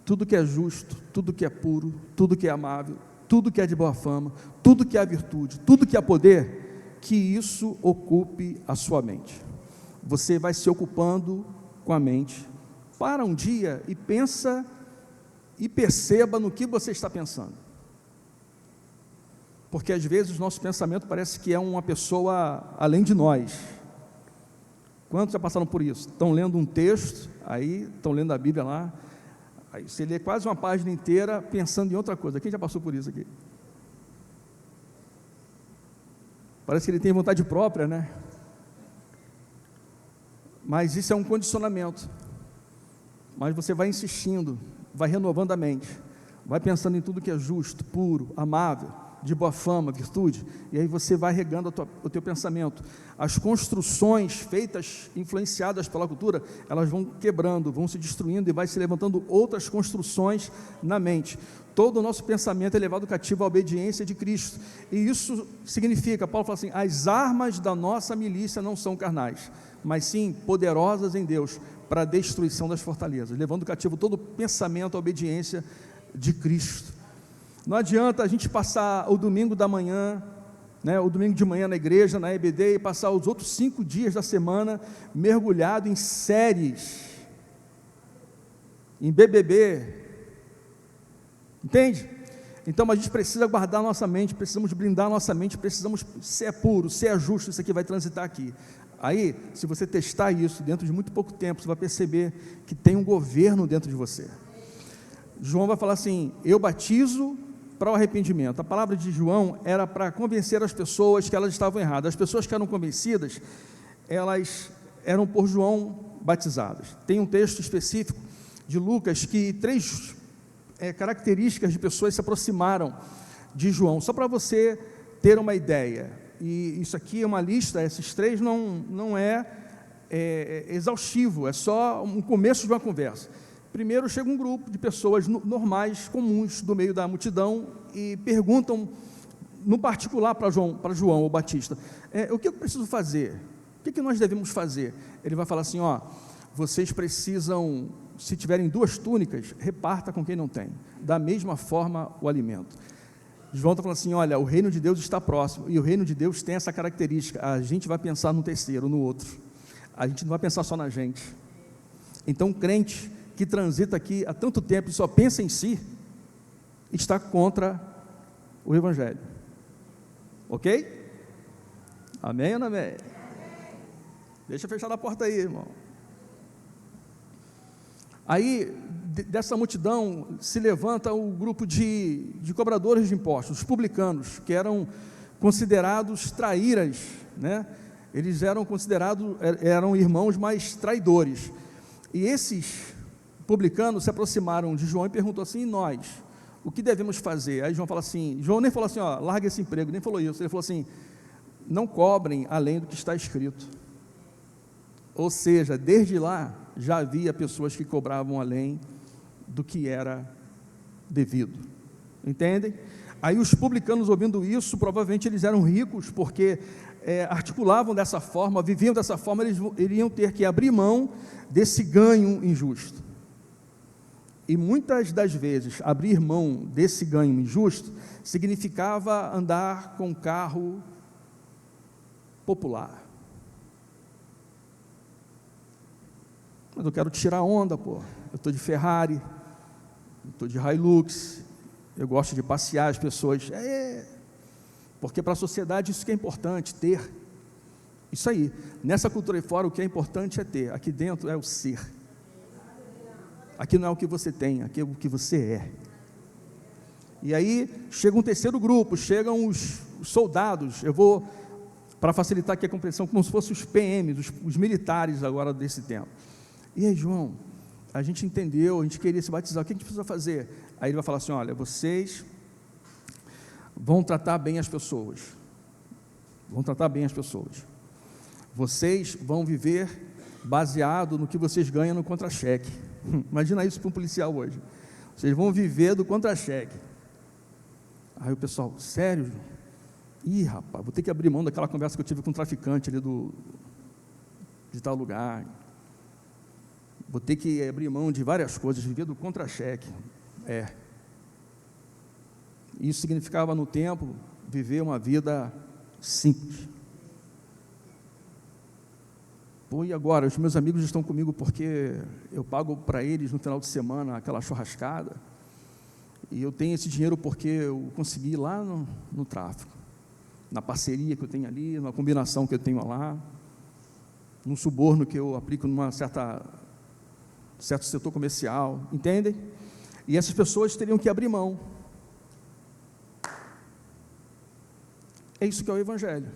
Tudo que é justo, tudo que é puro, tudo que é amável, tudo que é de boa fama, tudo que é virtude, tudo que é poder, que isso ocupe a sua mente. Você vai se ocupando com a mente. Para um dia e pensa e perceba no que você está pensando. Porque às vezes o nosso pensamento parece que é uma pessoa além de nós. Quantos já passaram por isso? Estão lendo um texto, aí estão lendo a Bíblia lá, aí você lê quase uma página inteira pensando em outra coisa. Quem já passou por isso aqui? Parece que ele tem vontade própria, né? Mas isso é um condicionamento. Mas você vai insistindo, vai renovando a mente, vai pensando em tudo que é justo, puro, amável, de boa fama, virtude, e aí você vai regando o teu pensamento. As construções feitas, influenciadas pela cultura, elas vão quebrando, vão se destruindo e vai se levantando outras construções na mente. Todo o nosso pensamento é levado cativo à obediência de Cristo, e isso significa, Paulo fala assim: as armas da nossa milícia não são carnais, mas sim poderosas em Deus, para a destruição das fortalezas, levando cativo todo o pensamento à obediência de Cristo. Não adianta a gente passar o domingo da manhã, né, o domingo de manhã na igreja, na EBD, e passar os outros 5 dias da semana mergulhado em séries, em BBB, entende? Então a gente precisa guardar nossa mente, precisamos blindar nossa mente, precisamos, se é puro, se é justo, isso aqui vai transitar aqui. Aí, se você testar isso, dentro de muito pouco tempo, você vai perceber que tem um governo dentro de você. João vai falar assim: eu batizo para o arrependimento. A palavra de João era para convencer as pessoas que elas estavam erradas. As pessoas que eram convencidas, elas eram por João batizadas. Tem um texto específico de Lucas que 3 características de pessoas se aproximaram de João, só para você ter uma ideia. E isso aqui é uma lista, esses 3 não é exaustivo, é só um começo de uma conversa. Primeiro chega um grupo de pessoas normais, comuns, do meio da multidão, e perguntam, no particular para João o Batista, o que eu preciso fazer? O que nós devemos fazer? Ele vai falar assim: vocês precisam, se tiverem 2 túnicas, reparta com quem não tem, da mesma forma o alimento. João está falando assim: olha, o reino de Deus está próximo, e o reino de Deus tem essa característica, a gente vai pensar no terceiro, no outro, a gente não vai pensar só na gente. Então, crente que transita aqui há tanto tempo e só pensa em si, está contra o Evangelho. Ok? Amém ou não amém? Deixa eu fechar a porta aí, irmão. Aí, dessa multidão, se levanta o grupo de cobradores de impostos, os publicanos, que eram considerados traíras, né? Eles eram considerados, eram irmãos, mas traidores. E esses publicanos se aproximaram de João e perguntou assim: e nós, o que devemos fazer? Aí João fala assim, João nem falou assim: larga esse emprego, nem falou isso. Ele falou assim: não cobrem além do que está escrito. Ou seja, desde lá já havia pessoas que cobravam além do que era devido. Entendem? Aí os publicanos, ouvindo isso, provavelmente eles eram ricos, porque articulavam dessa forma, viviam dessa forma, eles iriam ter que abrir mão desse ganho injusto. E muitas das vezes, abrir mão desse ganho injusto significava andar com um carro popular. Mas eu quero tirar onda, pô. Eu estou de Ferrari, eu estou de Hilux, eu gosto de passear, as pessoas... Porque para a sociedade isso que é importante, ter. Isso aí. Nessa cultura aí fora, o que é importante é ter. Aqui dentro é o ser. Aqui não é o que você tem, aqui é o que você é. E aí chega um terceiro grupo, chegam os soldados. Eu vou para facilitar aqui a compreensão, como se fossem os PMs, os militares agora desse tempo. E aí, João, a gente entendeu, a gente queria se batizar, o que a gente precisa fazer? Aí ele vai falar assim, olha, vocês vão tratar bem as pessoas, vocês vão viver baseado no que vocês ganham no contra-cheque. Imagina isso para um policial hoje, vocês vão viver do contra-cheque. Aí o pessoal, sério? Ih, rapaz, vou ter que abrir mão daquela conversa que eu tive com um traficante ali de tal lugar, vou ter que abrir mão de várias coisas, viver do contra-cheque. Isso significava no tempo viver uma vida simples. Pô, e agora? Os meus amigos estão comigo porque eu pago para eles no final de semana aquela churrascada, e eu tenho esse dinheiro porque eu consegui lá no tráfico, na parceria que eu tenho ali, na combinação que eu tenho lá, no suborno que eu aplico numa certo setor comercial, entendem? E essas pessoas teriam que abrir mão. É isso que é o Evangelho.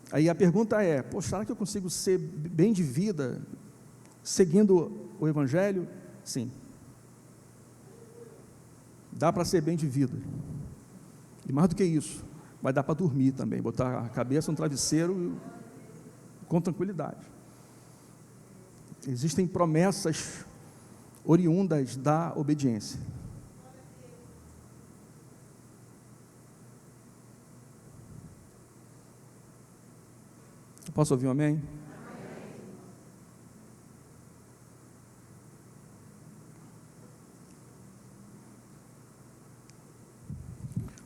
Aí a pergunta é, será que eu consigo ser bem de vida seguindo o Evangelho? Sim. Dá para ser bem de vida. E mais do que isso, vai dar para dormir também, botar a cabeça no travesseiro com tranquilidade. Existem promessas oriundas da obediência. Posso ouvir um amém?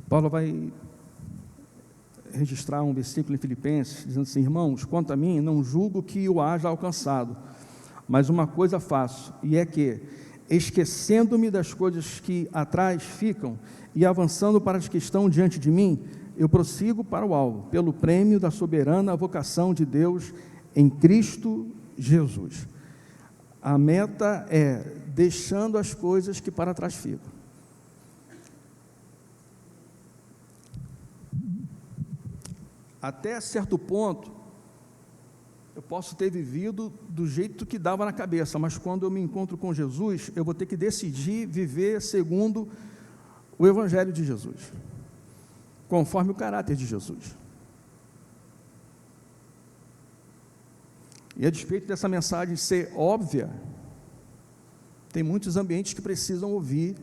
Paulo vai registrar um versículo em Filipenses, dizendo assim, irmãos, quanto a mim, não julgo que o haja alcançado, mas uma coisa faço, e é que, esquecendo-me das coisas que atrás ficam, e avançando para as que estão diante de mim, eu prossigo para o alvo, pelo prêmio da soberana vocação de Deus em Cristo Jesus. A meta é deixando as coisas que para trás ficam. Até certo ponto, eu posso ter vivido do jeito que dava na cabeça, mas quando eu me encontro com Jesus, eu vou ter que decidir viver segundo o Evangelho de Jesus, conforme o caráter de Jesus. E a despeito dessa mensagem ser óbvia, tem muitos ambientes que precisam ouvir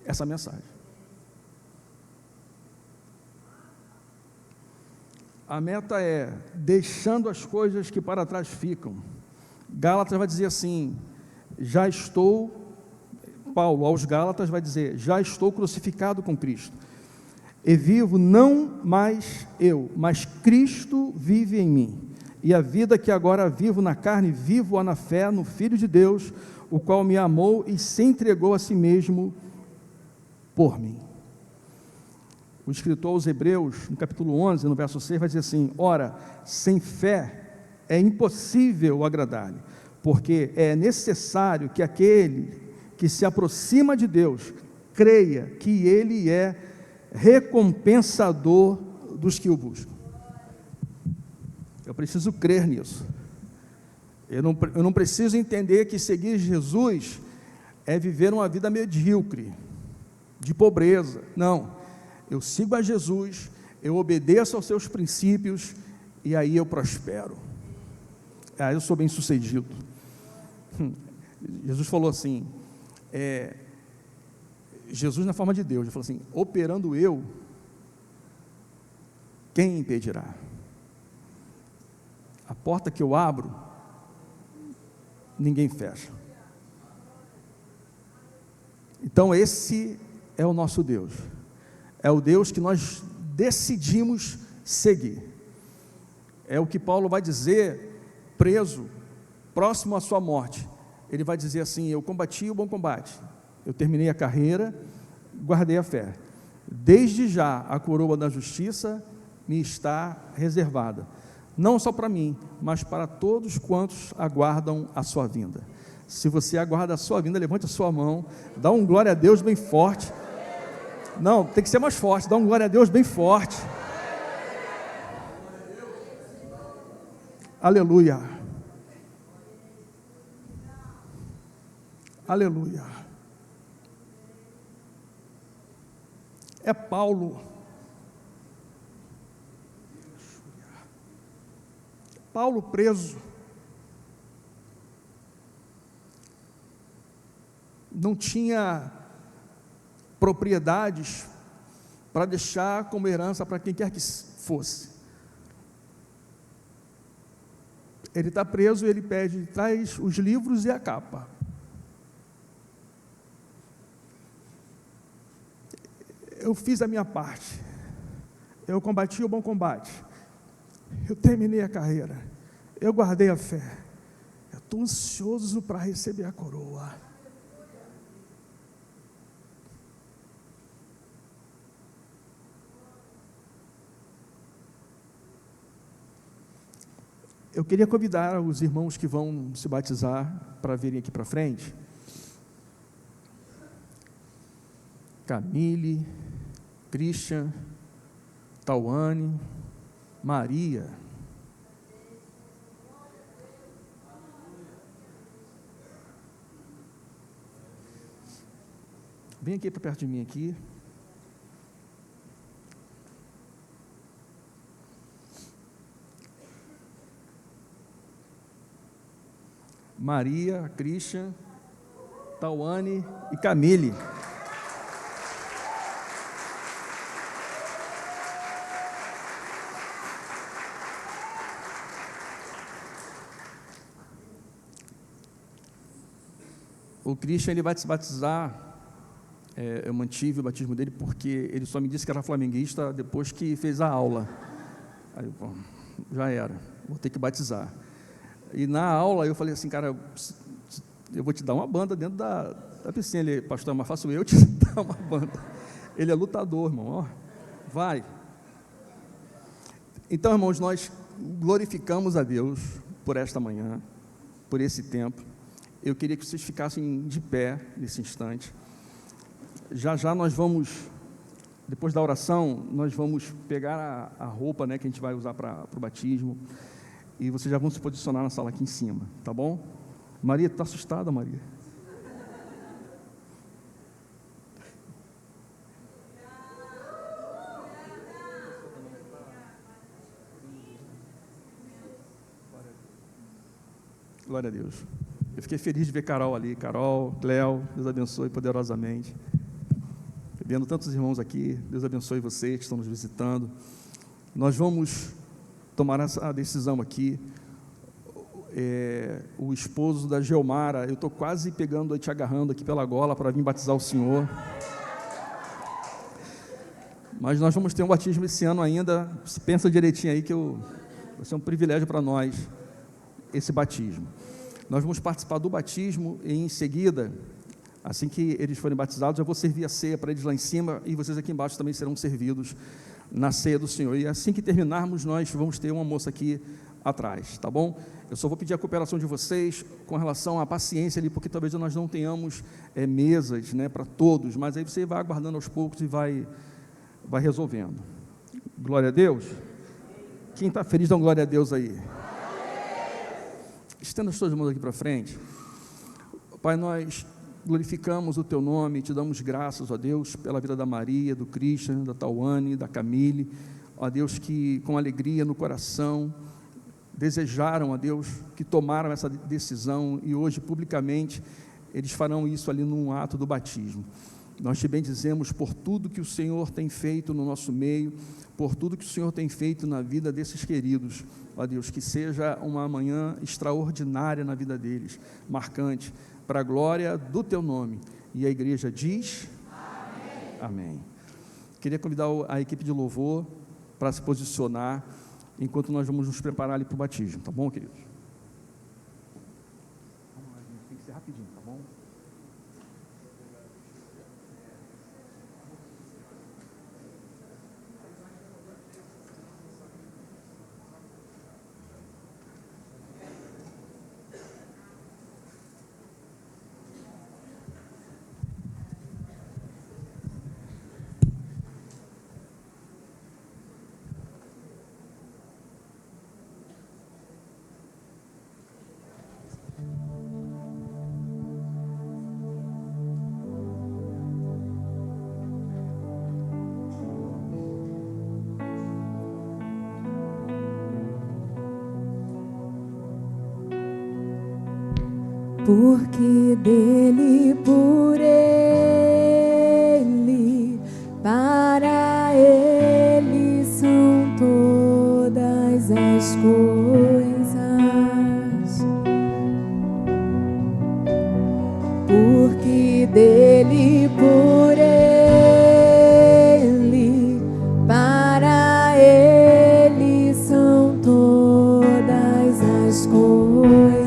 essa mensagem. A meta é deixando as coisas que para trás ficam. Gálatas vai dizer assim, Paulo aos Gálatas vai dizer, já estou crucificado com Cristo. E vivo não mais eu, mas Cristo vive em mim. E a vida que agora vivo na carne, vivo-a na fé no Filho de Deus, o qual me amou e se entregou a si mesmo por mim. O escritor aos Hebreus, no capítulo 11, no verso 6, vai dizer assim, ora, sem fé é impossível agradar-lhe, porque é necessário que aquele que se aproxima de Deus creia que Ele é recompensador dos que o buscam. Eu preciso crer nisso. Eu não preciso entender que seguir Jesus é viver uma vida medíocre, de pobreza. Não. Eu sigo a Jesus, eu obedeço aos seus princípios, e aí eu prospero. Aí eu sou bem sucedido. Jesus falou assim, Jesus na forma de Deus, ele falou assim, operando eu, quem impedirá? A porta que eu abro, ninguém fecha. Então esse é o nosso Deus. É o Deus que nós decidimos seguir. É o que Paulo vai dizer, preso, próximo à sua morte. Ele vai dizer assim, eu combati o bom combate, eu terminei a carreira, guardei a fé. Desde já a coroa da justiça me está reservada, não só para mim, mas para todos quantos aguardam a sua vinda. Se você aguarda a sua vinda, levante a sua mão, dá um glória a Deus bem forte. Não, tem que ser mais forte. Dá um glória a Deus bem forte. Aleluia. Aleluia. É Paulo. Paulo preso. Não tinha propriedades para deixar como herança para quem quer que fosse. Ele está preso e ele pede, traz os livros e a capa. Eu fiz a minha parte. Eu combati o bom combate. Eu terminei a carreira. Eu guardei a fé. Eu estou ansioso para receber a coroa. Eu queria convidar os irmãos que vão se batizar para virem aqui para frente. Camille, Christian, Tauane, Maria. Vem aqui para perto de mim aqui. Maria, Christian, Tauane e Camille. O Christian, ele vai se batizar, eu mantive o batismo dele porque ele só me disse que era flamenguista depois que fez a aula. Aí, bom, já era, vou ter que batizar. E na aula eu falei assim, cara, eu vou te dar uma banda dentro da piscina. Ele, pastor, é mais fácil eu te dar uma banda. Ele é lutador, irmão, ó, vai. Então, irmãos, nós glorificamos a Deus por esta manhã, por esse tempo. Eu queria que vocês ficassem de pé nesse instante. Já já nós vamos, depois da oração, nós vamos pegar a roupa, né, que a gente vai usar para o batismo. E vocês já vão se posicionar na sala aqui em cima, tá bom? Maria, tu está assustada, Maria? Glória a Deus. Eu fiquei feliz de ver Carol ali. Carol, Cléo, Deus abençoe poderosamente. Vendo tantos irmãos aqui, Deus abençoe vocês que estão nos visitando. Nós vamos tomar essa decisão aqui. O esposo da Geomara, eu estou quase pegando, te agarrando aqui pela gola para vir batizar o senhor. Mas nós vamos ter um batismo esse ano ainda. Pensa direitinho aí que vai ser um privilégio para nós esse batismo. Nós vamos participar do batismo e em seguida, assim que eles forem batizados, eu vou servir a ceia para eles lá em cima e vocês aqui embaixo também serão servidos na ceia do Senhor. E assim que terminarmos, nós vamos ter um almoço aqui atrás, tá bom? Eu só vou pedir a cooperação de vocês com relação à paciência ali, porque talvez nós não tenhamos mesas, né, para todos, mas aí você vai aguardando aos poucos e vai resolvendo. Glória a Deus. Quem está feliz, dá um glória a Deus aí. Estenda as suas mãos aqui para frente. Pai, nós glorificamos o Teu nome, te damos graças, ó Deus, pela vida da Maria, do Christian, da Tauane, da Camille, ó Deus, que com alegria no coração desejaram, ó Deus, que tomaram essa decisão e hoje publicamente eles farão isso ali num ato do batismo. Nós te bendizemos por tudo que o Senhor tem feito no nosso meio, por tudo que o Senhor tem feito na vida desses queridos, ó Deus, que seja uma manhã extraordinária na vida deles, marcante, para a glória do Teu nome. E a igreja diz: Amém. Amém. Queria convidar a equipe de louvor para se posicionar, enquanto nós vamos nos preparar ali para o batismo, tá bom, queridos? Vamos lá, gente, tem que ser rapidinho, tá bom? porque dele, por ele, para ele são todas as coisas. Porque dele, por ele, para ele são todas as coisas.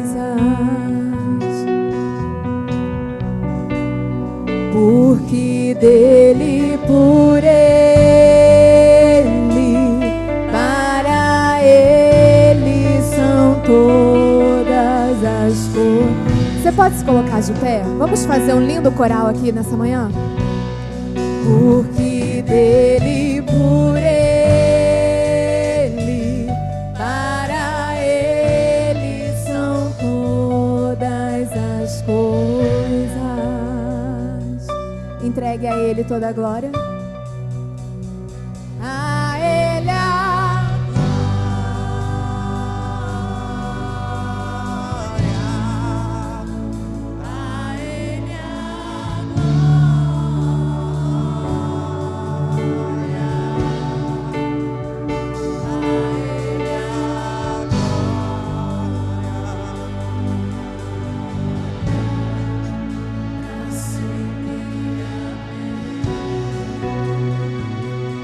Porque dele, por ele, para ele são todas as coisas. Você pode se colocar de pé? Vamos fazer um lindo coral aqui nessa manhã? Porque dele, por ele, para ele são todas as coisas. Entregue a ele toda a glória. A ele a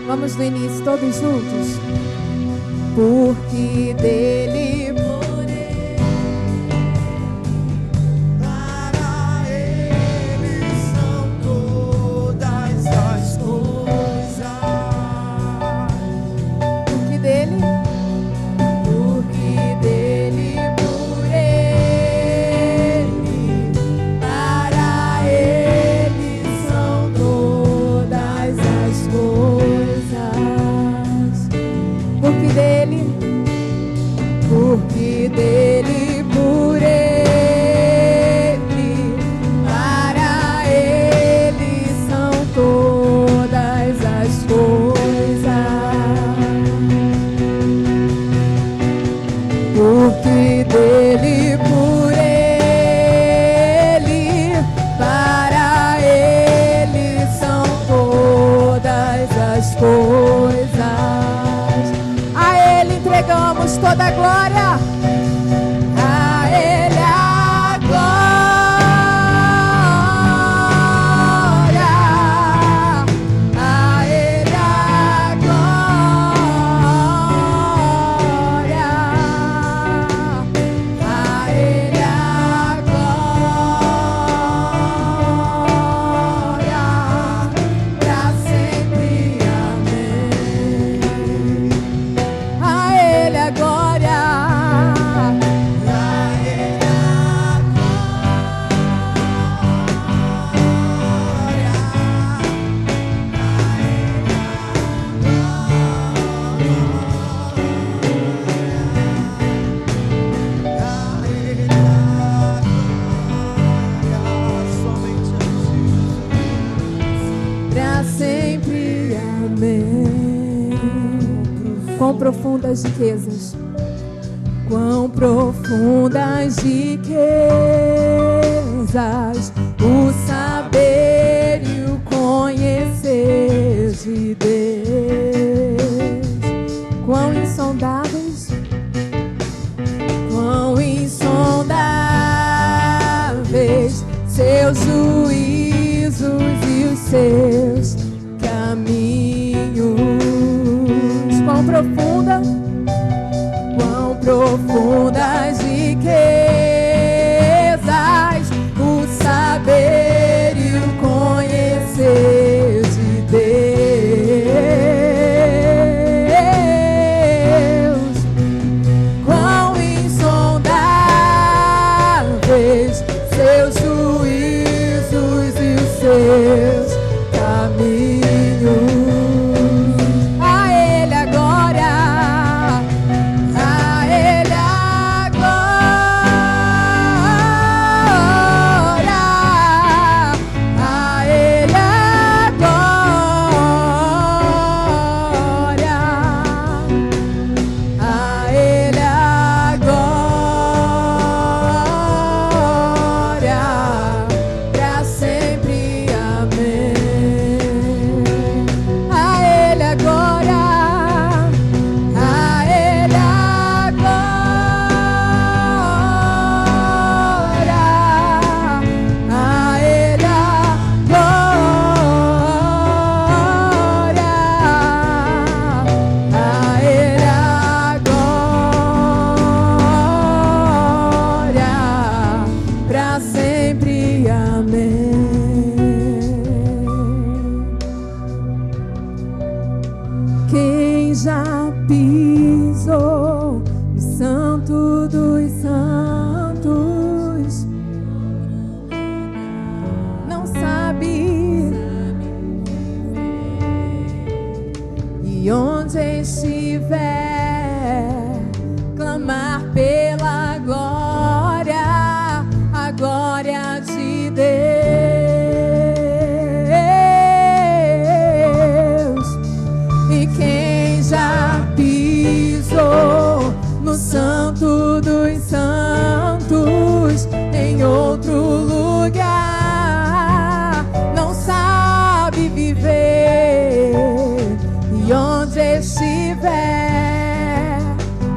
Vamos do início, todos juntos. Porque dele, por ele, para ele são todas as coisas. Porque dele, por ele, para ele são todas as coisas. Porque dele, por ele, para ele são todas as coisas. Porque dele, por ele, para ele são todas as coisas. Entregamos toda a glória. A ele a glória. A ele a glória. A ele a glória. Pra sempre. Amém. A ele a glória, a ele a somente a Jesus, pra sempre. Amém. Quão profundas riquezas, quão profundas riquezas, o saber e o conhecer de Deus. Quão insondáveis seus juízos e os seus caminhos. Quão profundas riquezas, o saber e o conhecer de Deus. Quão insondáveis seus juízos e os seus caminhos. estiver, clamar pela glória, a glória de Deus. E quem já pisou no Santo dos Santos, em outro lugar, não sabe viver. E onde estiver,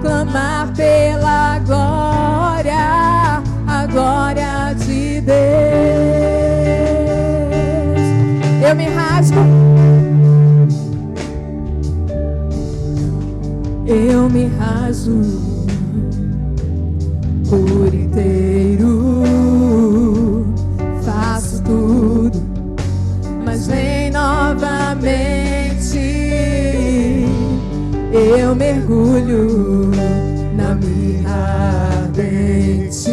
clamar pela glória, a glória de Deus. Eu me rasgo, eu me raso por inteiro, faço tudo, mas vem novamente. Eu mergulho na mirra ardente,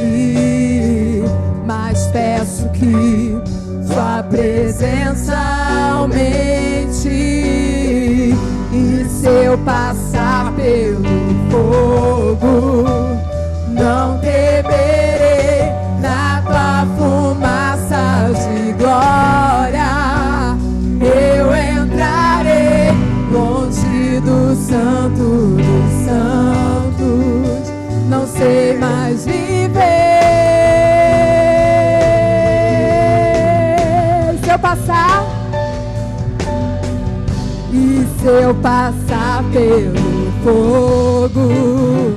mas peço que sua presença aumente. E se eu passar pelo fogo, não temerei, na tua fumaça de glória eu entrarei, longe do Santo dos Santos, não sei mais viver. Se eu passar, e se eu passar pelo fogo,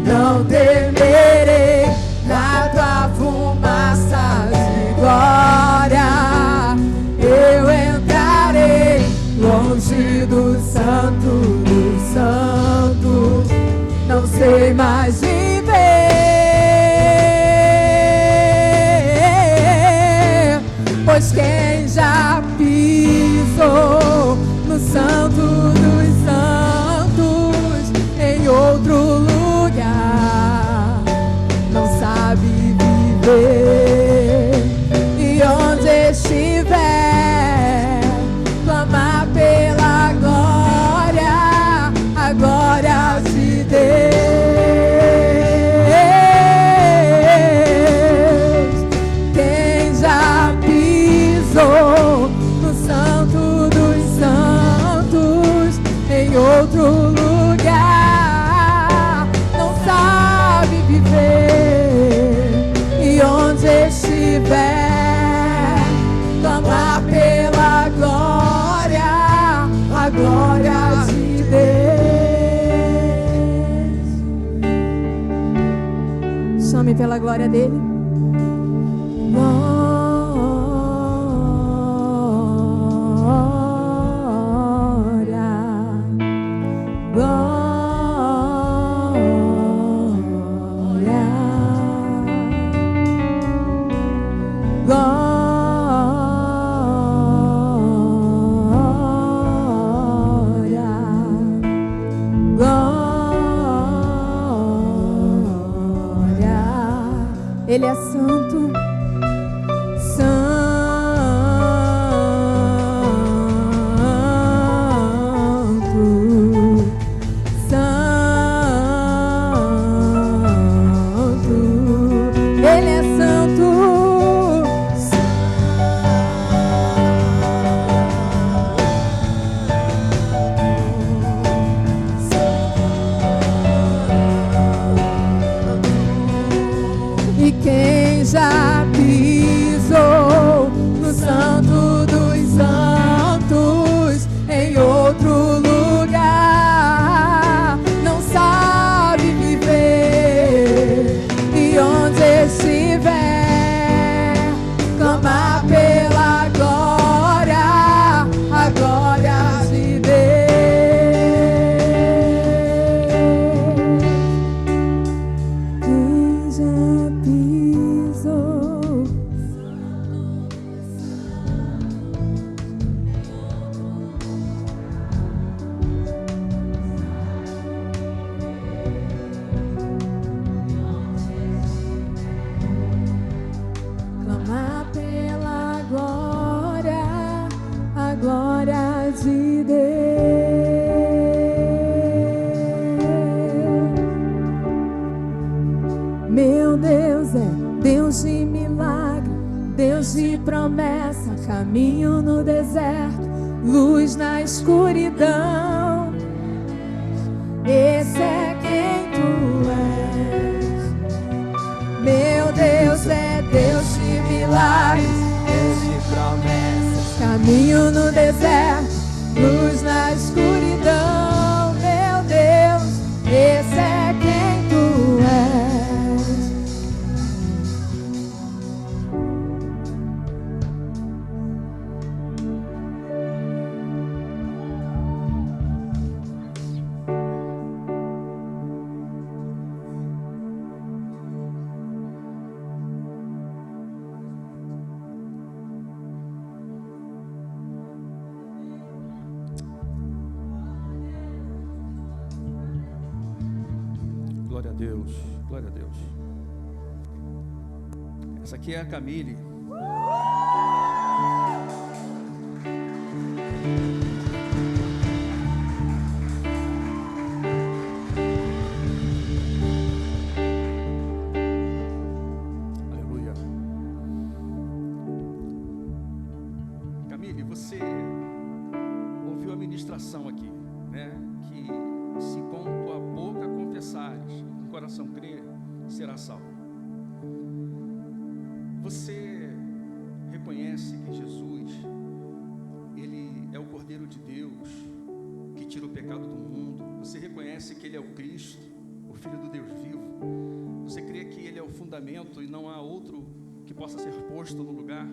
não temerei, na tua fumaça de glória eu entrarei, longe do Santo dos Santos, não sei mais viver. Pois quem já pisou no Santo dos Santos, em outro lugar, não sabe viver. E onde estiver, clamar pela glória, a glória de Deus. Quem já pisou no Santo dos Santos, em outro lugar, não sabe viver. E onde estiver, clamar pela glória, a glória de Deus. Chame pela glória dele. Ele é santo, santo, santo. Ele é santo, e quem já pisou no Santo dos Santos, em outro lugar, não sabe viver. E onde estiver, clamar pela glória, a glória de Deus. Quem já pisou, clamar pela glória, a glória de Deus. promessa, caminho no deserto, luz na escuridão. Esse é quem tu és. Meu Deus é Deus de milagres, Deus de promessas, caminho no deserto, luz na escuridão. Meu Deus, esse é quem tu és. Glória a Deus, glória a Deus. Essa aqui é a Camille. Aleluia. Camille, você ouviu a ministração aqui, né? Que se com tua boca confessares, com o coração crer, será salvo. Você reconhece que Jesus, Ele é o Cordeiro de Deus, que tira o pecado do mundo. Você reconhece que Ele é o Cristo, o Filho do Deus vivo. Você crê que Ele é o fundamento e não há outro que possa ser posto no lugar.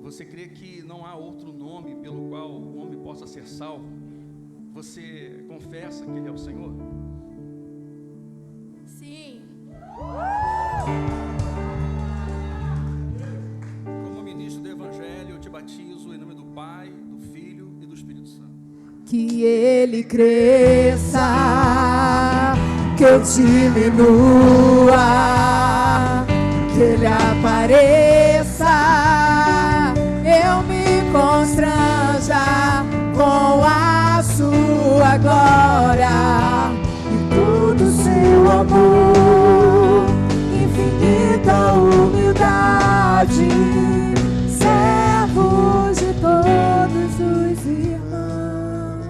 Você crê que não há outro nome pelo qual o homem possa ser salvo. Você confessa que Ele é o Senhor? Sim. Como ministro do Evangelho, eu te batizo em nome do Pai, do Filho e do Espírito Santo. Que Ele cresça, que eu diminua, que Ele apareça, eu me constranja com a sua glória e todo seu amor, infinita humildade, servos de todos os irmãos.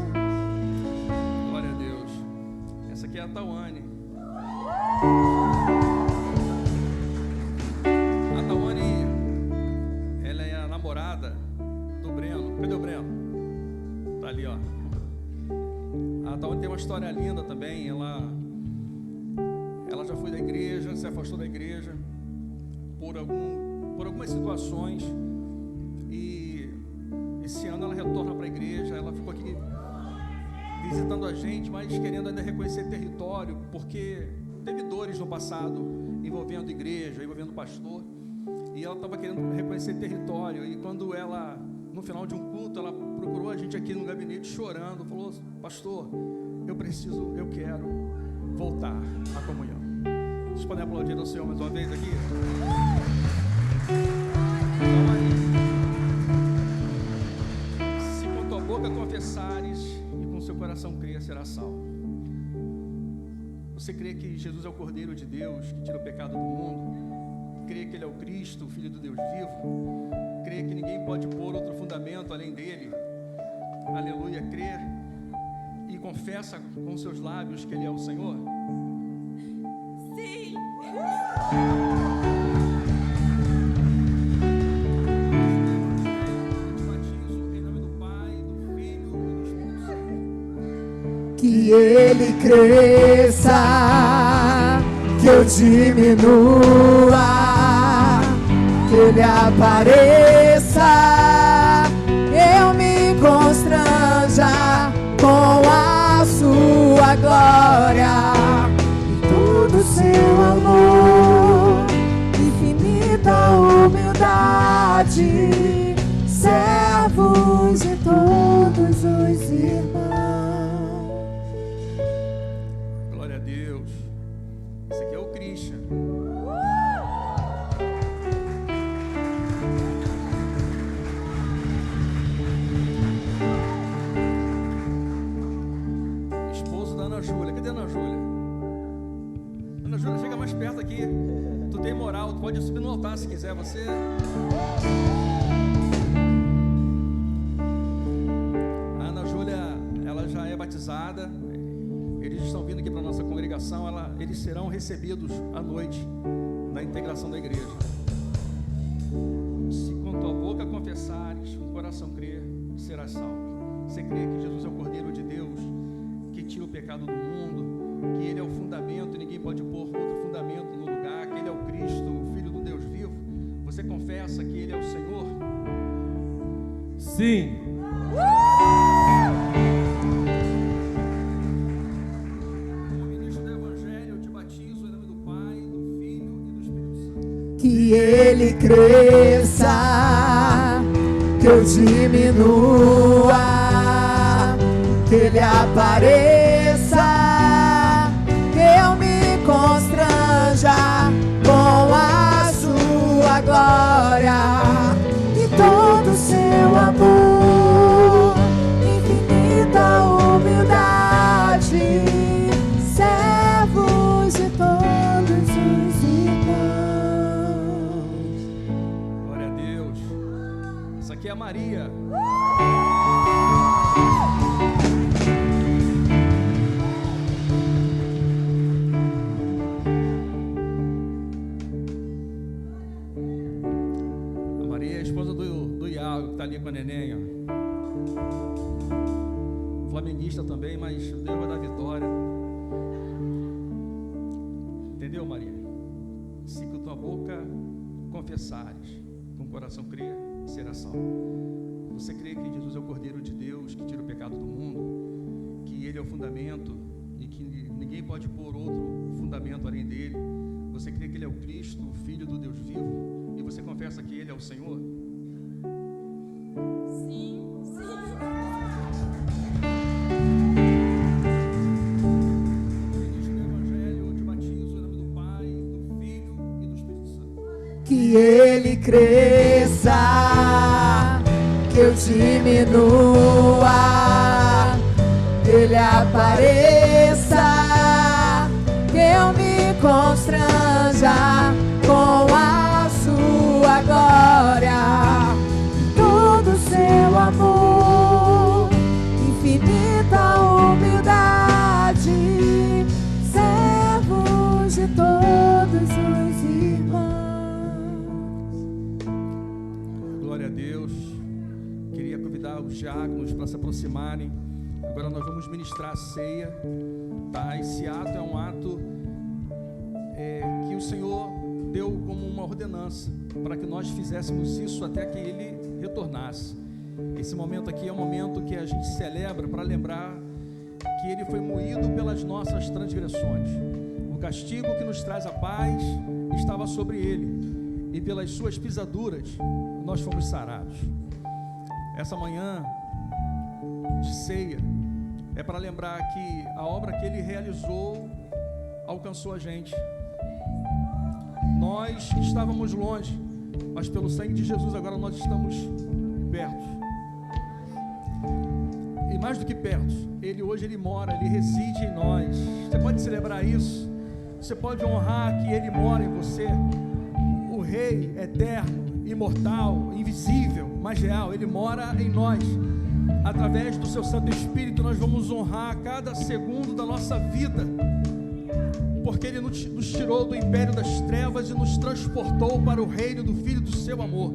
Glória a Deus. Essa aqui é a Tawane. A Tawane, ela é a namorada do Breno. Cadê o Breno? Tá ali, ó. A Tawane tem uma história linda também. Ela já foi da igreja, se afastou da igreja por algumas situações, e esse ano ela retorna para a igreja. Ela ficou aqui visitando a gente, mas querendo ainda reconhecer território, porque teve dores no passado envolvendo igreja, envolvendo pastor, e ela estava querendo reconhecer território. E quando ela, no final de um culto, ela procurou a gente aqui no gabinete chorando, falou: pastor, eu quero voltar à comunhão. Vocês podem aplaudir ao Senhor mais uma vez aqui? Então aí, se com tua boca confessares e com seu coração crer, será salvo. Você crê que Jesus é o Cordeiro de Deus, que tira o pecado do mundo? Crê que Ele é o Cristo, o Filho do Deus vivo? Crê que ninguém pode pôr outro fundamento além dele? Aleluia, crê e confessa com seus lábios que Ele é o Senhor? Sim. Que Ele cresça, que eu diminua, que Ele apareça, eu me constranja com a sua glória e todo seu amor, infinita humildade, servos de todos os irmãos. Glória a Deus. Esse aqui é o Christian. Esposo da Ana Júlia. Cadê a Ana Júlia? Ana Júlia, chega mais perto aqui. Tu tem moral, tu pode subir no altar se quiser. Você batizada, eles estão vindo aqui para a nossa congregação, eles serão recebidos à noite na integração da igreja. Se com tua boca confessares, com o coração crer, serás salvo. Você crê que Jesus é o Cordeiro de Deus, que tira o pecado do mundo, que Ele é o fundamento e ninguém pode pôr outro fundamento no lugar, que Ele é o Cristo, o Filho do Deus vivo? Você confessa que Ele é o Senhor? Sim. Como ministro do Evangelho, eu te batizo em nome do Pai, do Filho e do Espírito Santo. Que Ele cresça, que eu diminua, que Ele apareça, que eu me constranja com a sua glória e todo o seu amor, infinita humildade, servos de todos os irmãos. Glória a Deus. Essa aqui é a Maria. A Maria é a esposa do Iago, que está ali com a neném, ó. Flamenguista também, mas Deus vai dar vitória. Entendeu, Maria? Se com tua boca confessares, com o coração crer, será salvo. Você crê que Jesus é o Cordeiro de Deus, que tira o pecado do mundo, que Ele é o fundamento e que ninguém pode pôr outro fundamento além dele. Você crê que Ele é o Cristo, o Filho do Deus vivo, e você confessa que Ele é o Senhor? Sim, sim. Ministro do Evangelho, eu te batizo em nome do Pai, do Filho e do Espírito Santo. Que Ele cresça, que eu diminua, que Ele apareça, que eu me constranja com a sua glória e todo o seu amor, infinita humildade, servos de todos os irmãos. Glória a Deus. Queria convidar os diáconos para se aproximarem. Agora nós vamos ministrar a ceia, tá? Esse ato é um ato que o Senhor deu como uma ordenança para que nós fizéssemos isso até que Ele retornasse. Esse momento aqui é um momento que a gente celebra para lembrar que Ele foi moído pelas nossas transgressões. O castigo que nos traz a paz estava sobre Ele, e pelas suas pisaduras nós fomos sarados. Essa manhã de ceia é para lembrar que a obra que Ele realizou alcançou a gente. Nós estávamos longe, mas pelo sangue de Jesus agora nós estamos perto. E mais do que perto, hoje Ele mora, Ele reside em nós. Você pode celebrar isso, você pode honrar que Ele mora em você. O Rei eterno, imortal, invisível, mas real, Ele mora em nós. Através do seu Santo Espírito nós vamos honrar cada segundo da nossa vida, porque Ele nos tirou do império das trevas e nos transportou para o reino do Filho do seu amor,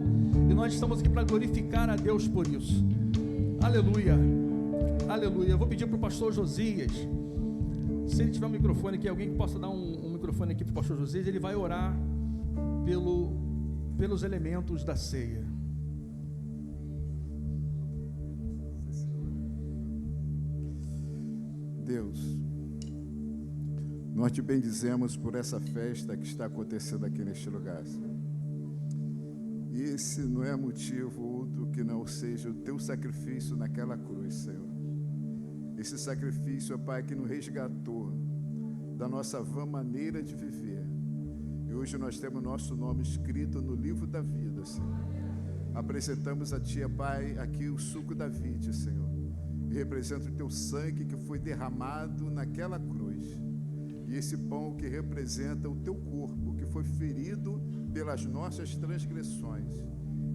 e nós estamos aqui para glorificar a Deus por isso. Aleluia, aleluia. Eu vou pedir para o pastor Josias, se ele tiver um microfone aqui, alguém que possa dar um microfone aqui para o pastor Josias, ele vai orar pelos elementos da ceia. Deus, nós te bendizemos por essa festa que está acontecendo aqui neste lugar, Senhor. E esse não é motivo outro que não seja o teu sacrifício naquela cruz, Senhor. Esse sacrifício, ó Pai, que nos resgatou da nossa vã maneira de viver. E hoje nós temos nosso nome escrito no livro da vida, Senhor. Apresentamos a Ti, ó Pai, aqui o suco da vide, Senhor. E representa o Teu sangue que foi derramado naquela cruz. E esse pão que representa o Teu corpo, que foi ferido pelas nossas transgressões.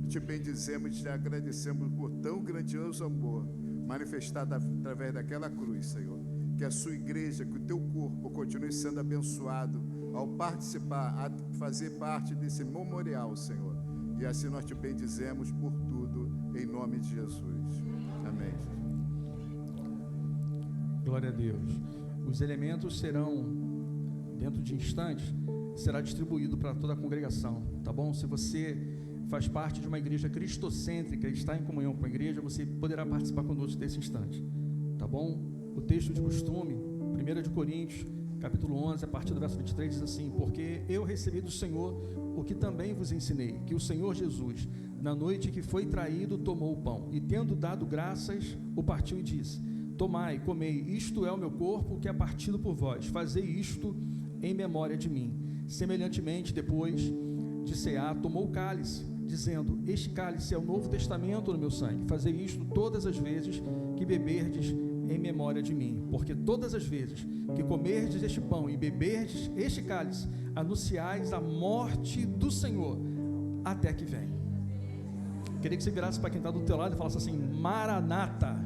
Te bendizemos e te agradecemos por tão grandioso amor, manifestada através daquela cruz, Senhor. Que a sua igreja, que o teu corpo continue sendo abençoado ao participar, a fazer parte desse memorial, Senhor. E assim nós te bendizemos por tudo, em nome de Jesus. Amém. Glória a Deus. Os elementos serão, dentro de instantes, será distribuído para toda a congregação, tá bom? Se você faz parte de uma igreja cristocêntrica e está em comunhão com a igreja, você poderá participar conosco desse instante, tá bom? O texto de costume, 1 de Coríntios, capítulo 11, a partir do verso 23, diz assim: porque eu recebi do Senhor o que também vos ensinei, que o Senhor Jesus, na noite que foi traído, tomou o pão, e tendo dado graças, o partiu e disse: tomai, comei, isto é o meu corpo, que é partido por vós, fazei isto em memória de mim. Semelhantemente, depois de cear, tomou o cálice, dizendo: este cálice é o novo testamento no meu sangue, fazei isto todas as vezes que beberdes em memória de mim, porque todas as vezes que comerdes este pão e beberdes este cálice, anunciais a morte do Senhor até que venha. Queria que você virasse para quem está do teu lado e falasse assim: Maranata,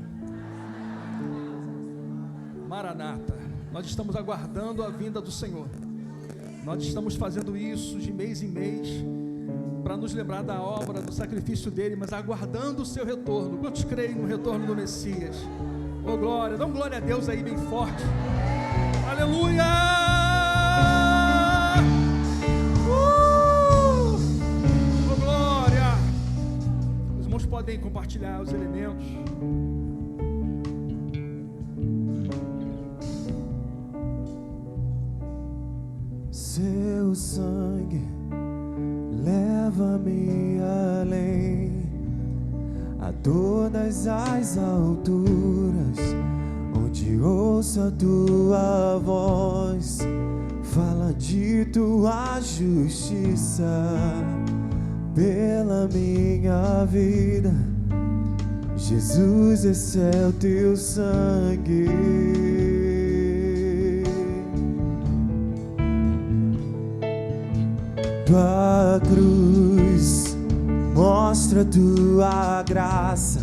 Maranata. Nós estamos aguardando a vinda do Senhor. Nós estamos fazendo isso de mês em mês para nos lembrar da obra, do sacrifício dele, mas aguardando o seu retorno. Quantos creem no retorno do Messias? Oh glória, dá um glória a Deus aí bem forte. Aleluia! Oh glória! Os irmãos podem compartilhar os elementos. Seu sangue leva-me além, a todas as alturas, onde ouço a tua voz, fala de tua justiça pela minha vida. Jesus, esse é o teu sangue. Tua cruz mostra tua graça,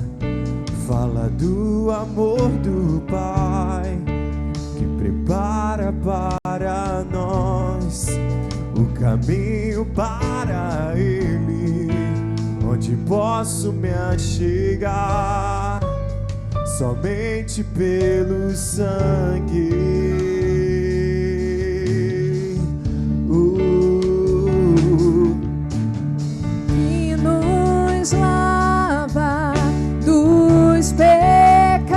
fala do amor do Pai, que prepara para nós o caminho para Ele, onde posso me achegar somente pelo sangue. Lava dos pecados,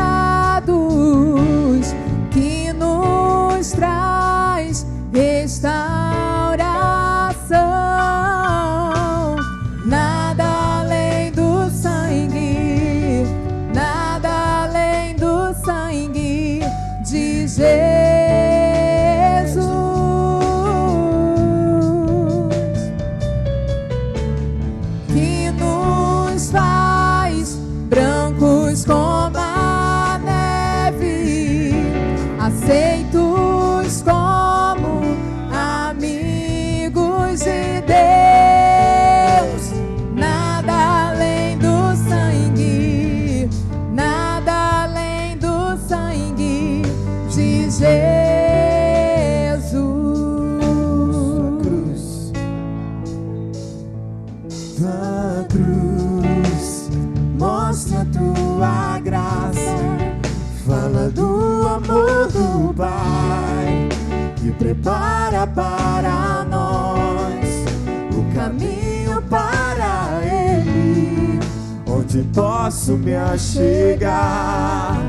que nos traz restauração. Nada além do sangue, nada além do sangue de Jesus. Brancos como a neve, aceitos como amigos de Deus. Nada além do sangue, nada além do sangue de Jesus. Tua cruz mostra tua graça, fala do amor do Pai, que prepara para nós o caminho para Ele, onde posso me achegar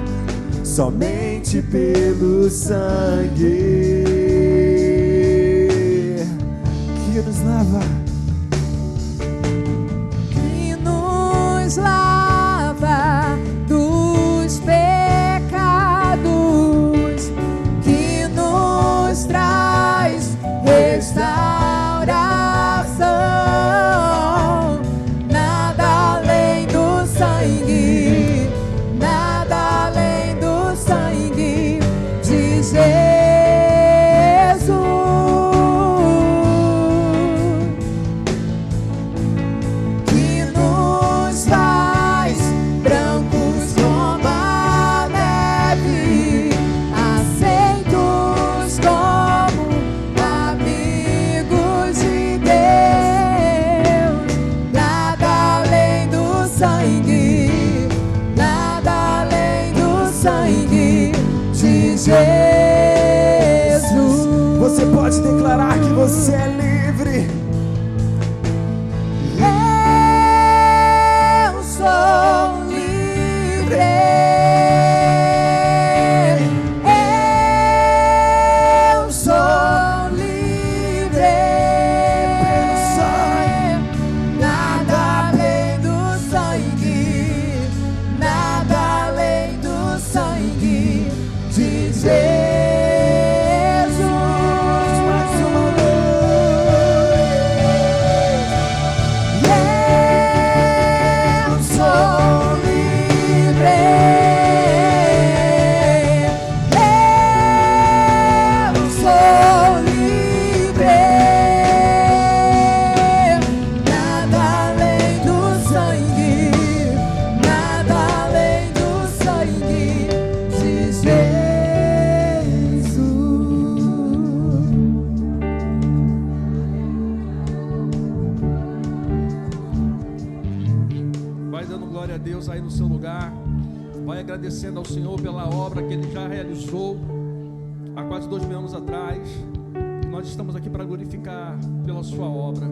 somente pelo sangue que nos lava. Lava dos pecados, que nos traz restauração. Nada além do sangue, nada além do sangue de Jesus, que nos faz Você pode declarar que você é livre. Eu sou livre. Eu sou livre. Nada além do sangue, nada além do sangue de Jesus. Agradecendo ao Senhor pela obra que Ele já realizou há quase 2.000 anos atrás. Nós estamos aqui para glorificar pela sua obra.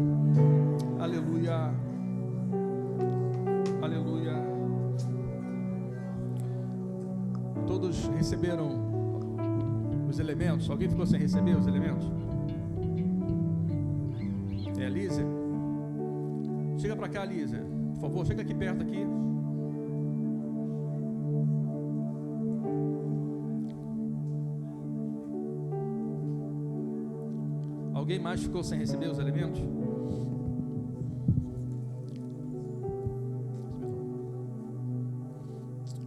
Aleluia. Aleluia. Todos receberam os elementos? Alguém ficou sem receber os elementos? É a Lízia? Chega para cá, Lízia. Por favor, chega aqui perto aqui. Alguém mais ficou sem receber os elementos?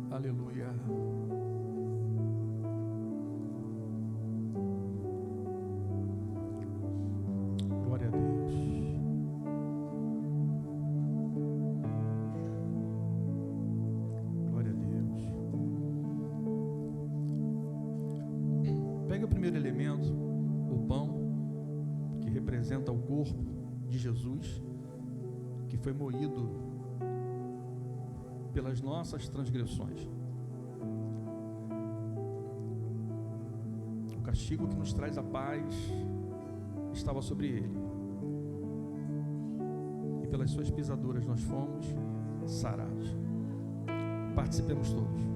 Aleluia. Glória a Deus. Glória a Deus. Pega o primeiro elemento, o pão, que representa o corpo de Jesus, que foi moído pelas nossas transgressões. O castigo que nos traz a paz estava sobre ele, e pelas suas pisaduras nós fomos sarados. Participemos todos.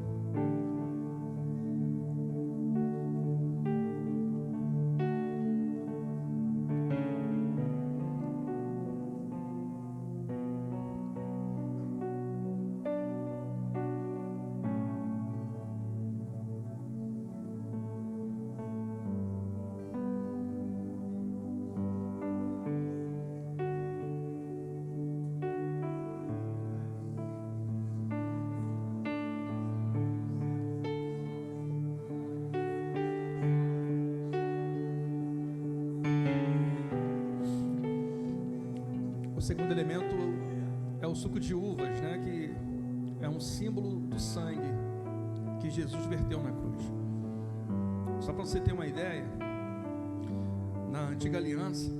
O segundo elemento é o suco de uvas, né, que é um símbolo do sangue que Jesus verteu na cruz. Só para você ter uma ideia, na antiga aliança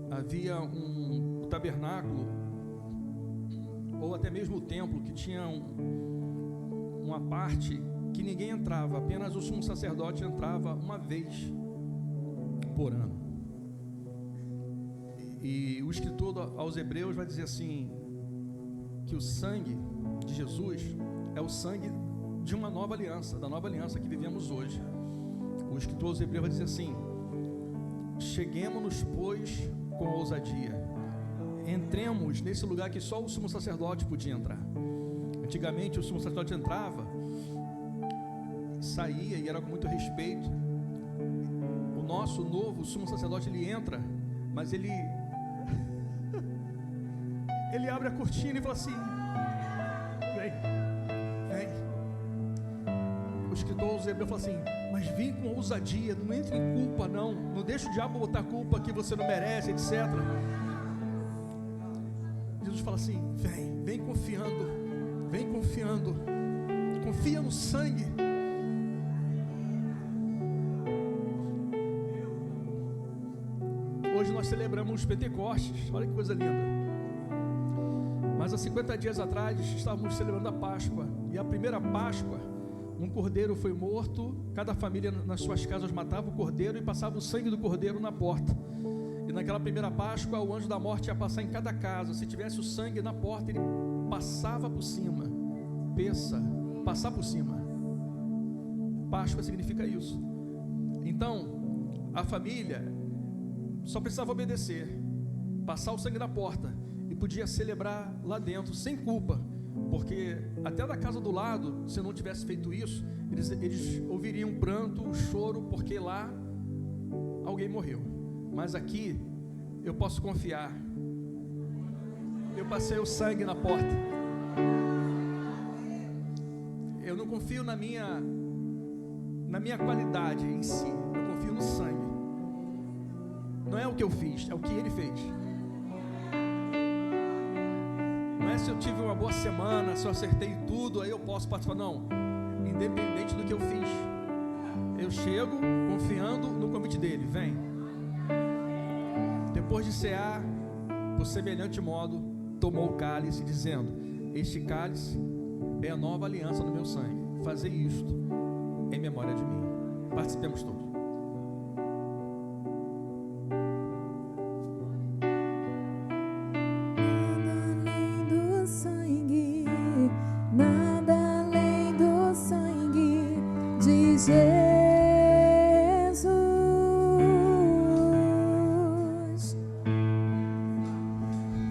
havia um tabernáculo, ou até mesmo o templo, que tinha uma parte que ninguém entrava, apenas o sumo sacerdote entrava uma vez por ano. E o escritor aos Hebreus vai dizer assim, que o sangue de Jesus é o sangue de uma nova aliança, da nova aliança que vivemos hoje. O escritor aos Hebreus vai dizer assim: cheguemos-nos, pois, com ousadia, entremos nesse lugar que só o sumo sacerdote podia entrar. Antigamente o sumo sacerdote entrava, saía, e era com muito respeito. O nosso novo sumo sacerdote, ele entra, mas ele abre a cortina e fala assim: vem. O escritor aos Hebreus fala assim: mas vem com ousadia, não entre em culpa, não deixa o diabo botar culpa que você não merece, etc. Jesus fala assim: vem confiando, confia no sangue. Hoje nós celebramos os Pentecostes, olha que coisa linda. Mas há 50 dias atrás estávamos celebrando a Páscoa. E a primeira Páscoa um cordeiro foi morto, cada família nas suas casas matava o cordeiro e passava o sangue do cordeiro na porta. E naquela primeira Páscoa, o anjo da morte ia passar em cada casa. Se tivesse o sangue na porta, ele passava por cima. Passar por cima. Páscoa significa isso. Então, a família só precisava obedecer, passar o sangue na porta, e podia celebrar lá dentro, sem culpa, porque até da casa do lado, se não tivesse feito isso, eles ouviriam um pranto, um choro, porque lá alguém morreu. Mas aqui, eu posso confiar, eu passei o sangue na porta. Eu não confio na minha qualidade em si, eu confio no sangue. Não é o que eu fiz, é o que ele fez. Não é se eu tive uma boa semana, se eu acertei tudo, aí eu posso participar. Não, independente do que eu fiz, eu chego confiando no convite dele. Vem. Depois de cear, por semelhante modo, tomou o cálice, dizendo: este cálice é a nova aliança no meu sangue. Fazei isto em memória de mim. Participemos todos. Nada além do sangue de Jesus.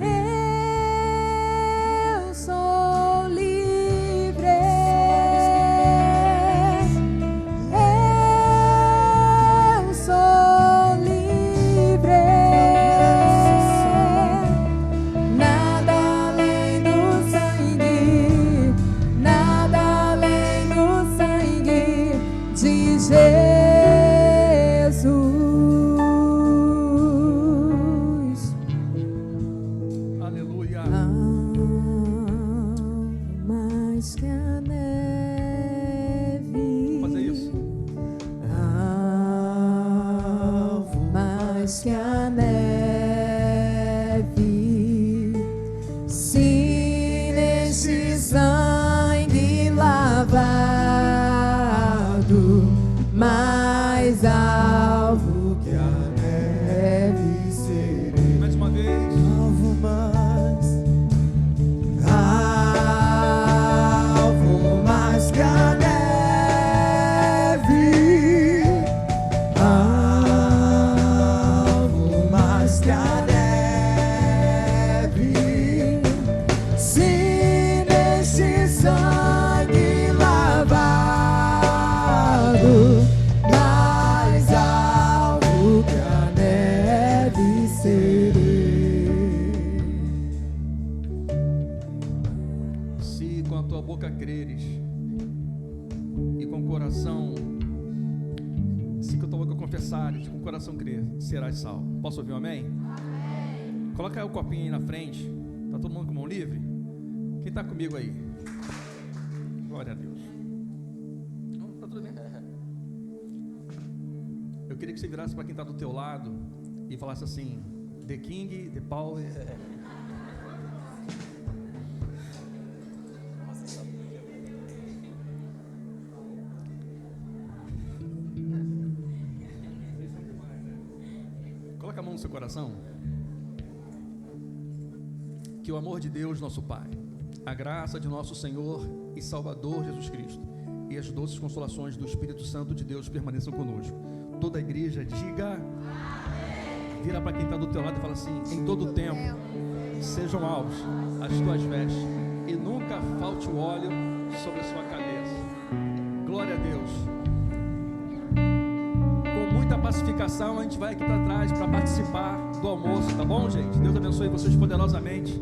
Eu sou livre. Eu sou livre. Nada além do sangue, nada além do sangue de Jesus. Aleluia. Mais que a neve. Fazer isso. Mais que a neve. Se neste sangue lavado, mais alvo que a neve serei. Mais uma vez. Alvo mais que a neve, alvo mais que a neve. Se neste sangue lavado, mais alvo que a neve serei. Se com a tua boca creres e com o coração, se com a tua boca confessares, com o coração crer, serás salvo. Posso ouvir um amém? Amém. Coloca aí o copinho aí na frente. Tá todo mundo com mão livre? Quem está comigo aí? Glória a Deus. Não, tá tudo bem. Eu queria que você virasse para quem está do teu lado e falasse assim: The King, The Power. Coloca a mão no seu coração. Que o amor de Deus, nosso Pai, a graça de nosso Senhor e Salvador Jesus Cristo e as doces consolações do Espírito Santo de Deus permaneçam conosco. Toda a igreja diga amém. Vira para quem está do teu lado e fala assim: em todo tempo sejam alvos as tuas vestes e nunca falte o óleo sobre a sua cabeça. Glória a Deus. Com muita pacificação, a gente vai aqui para trás para participar do almoço, tá bom, gente? Deus abençoe vocês poderosamente.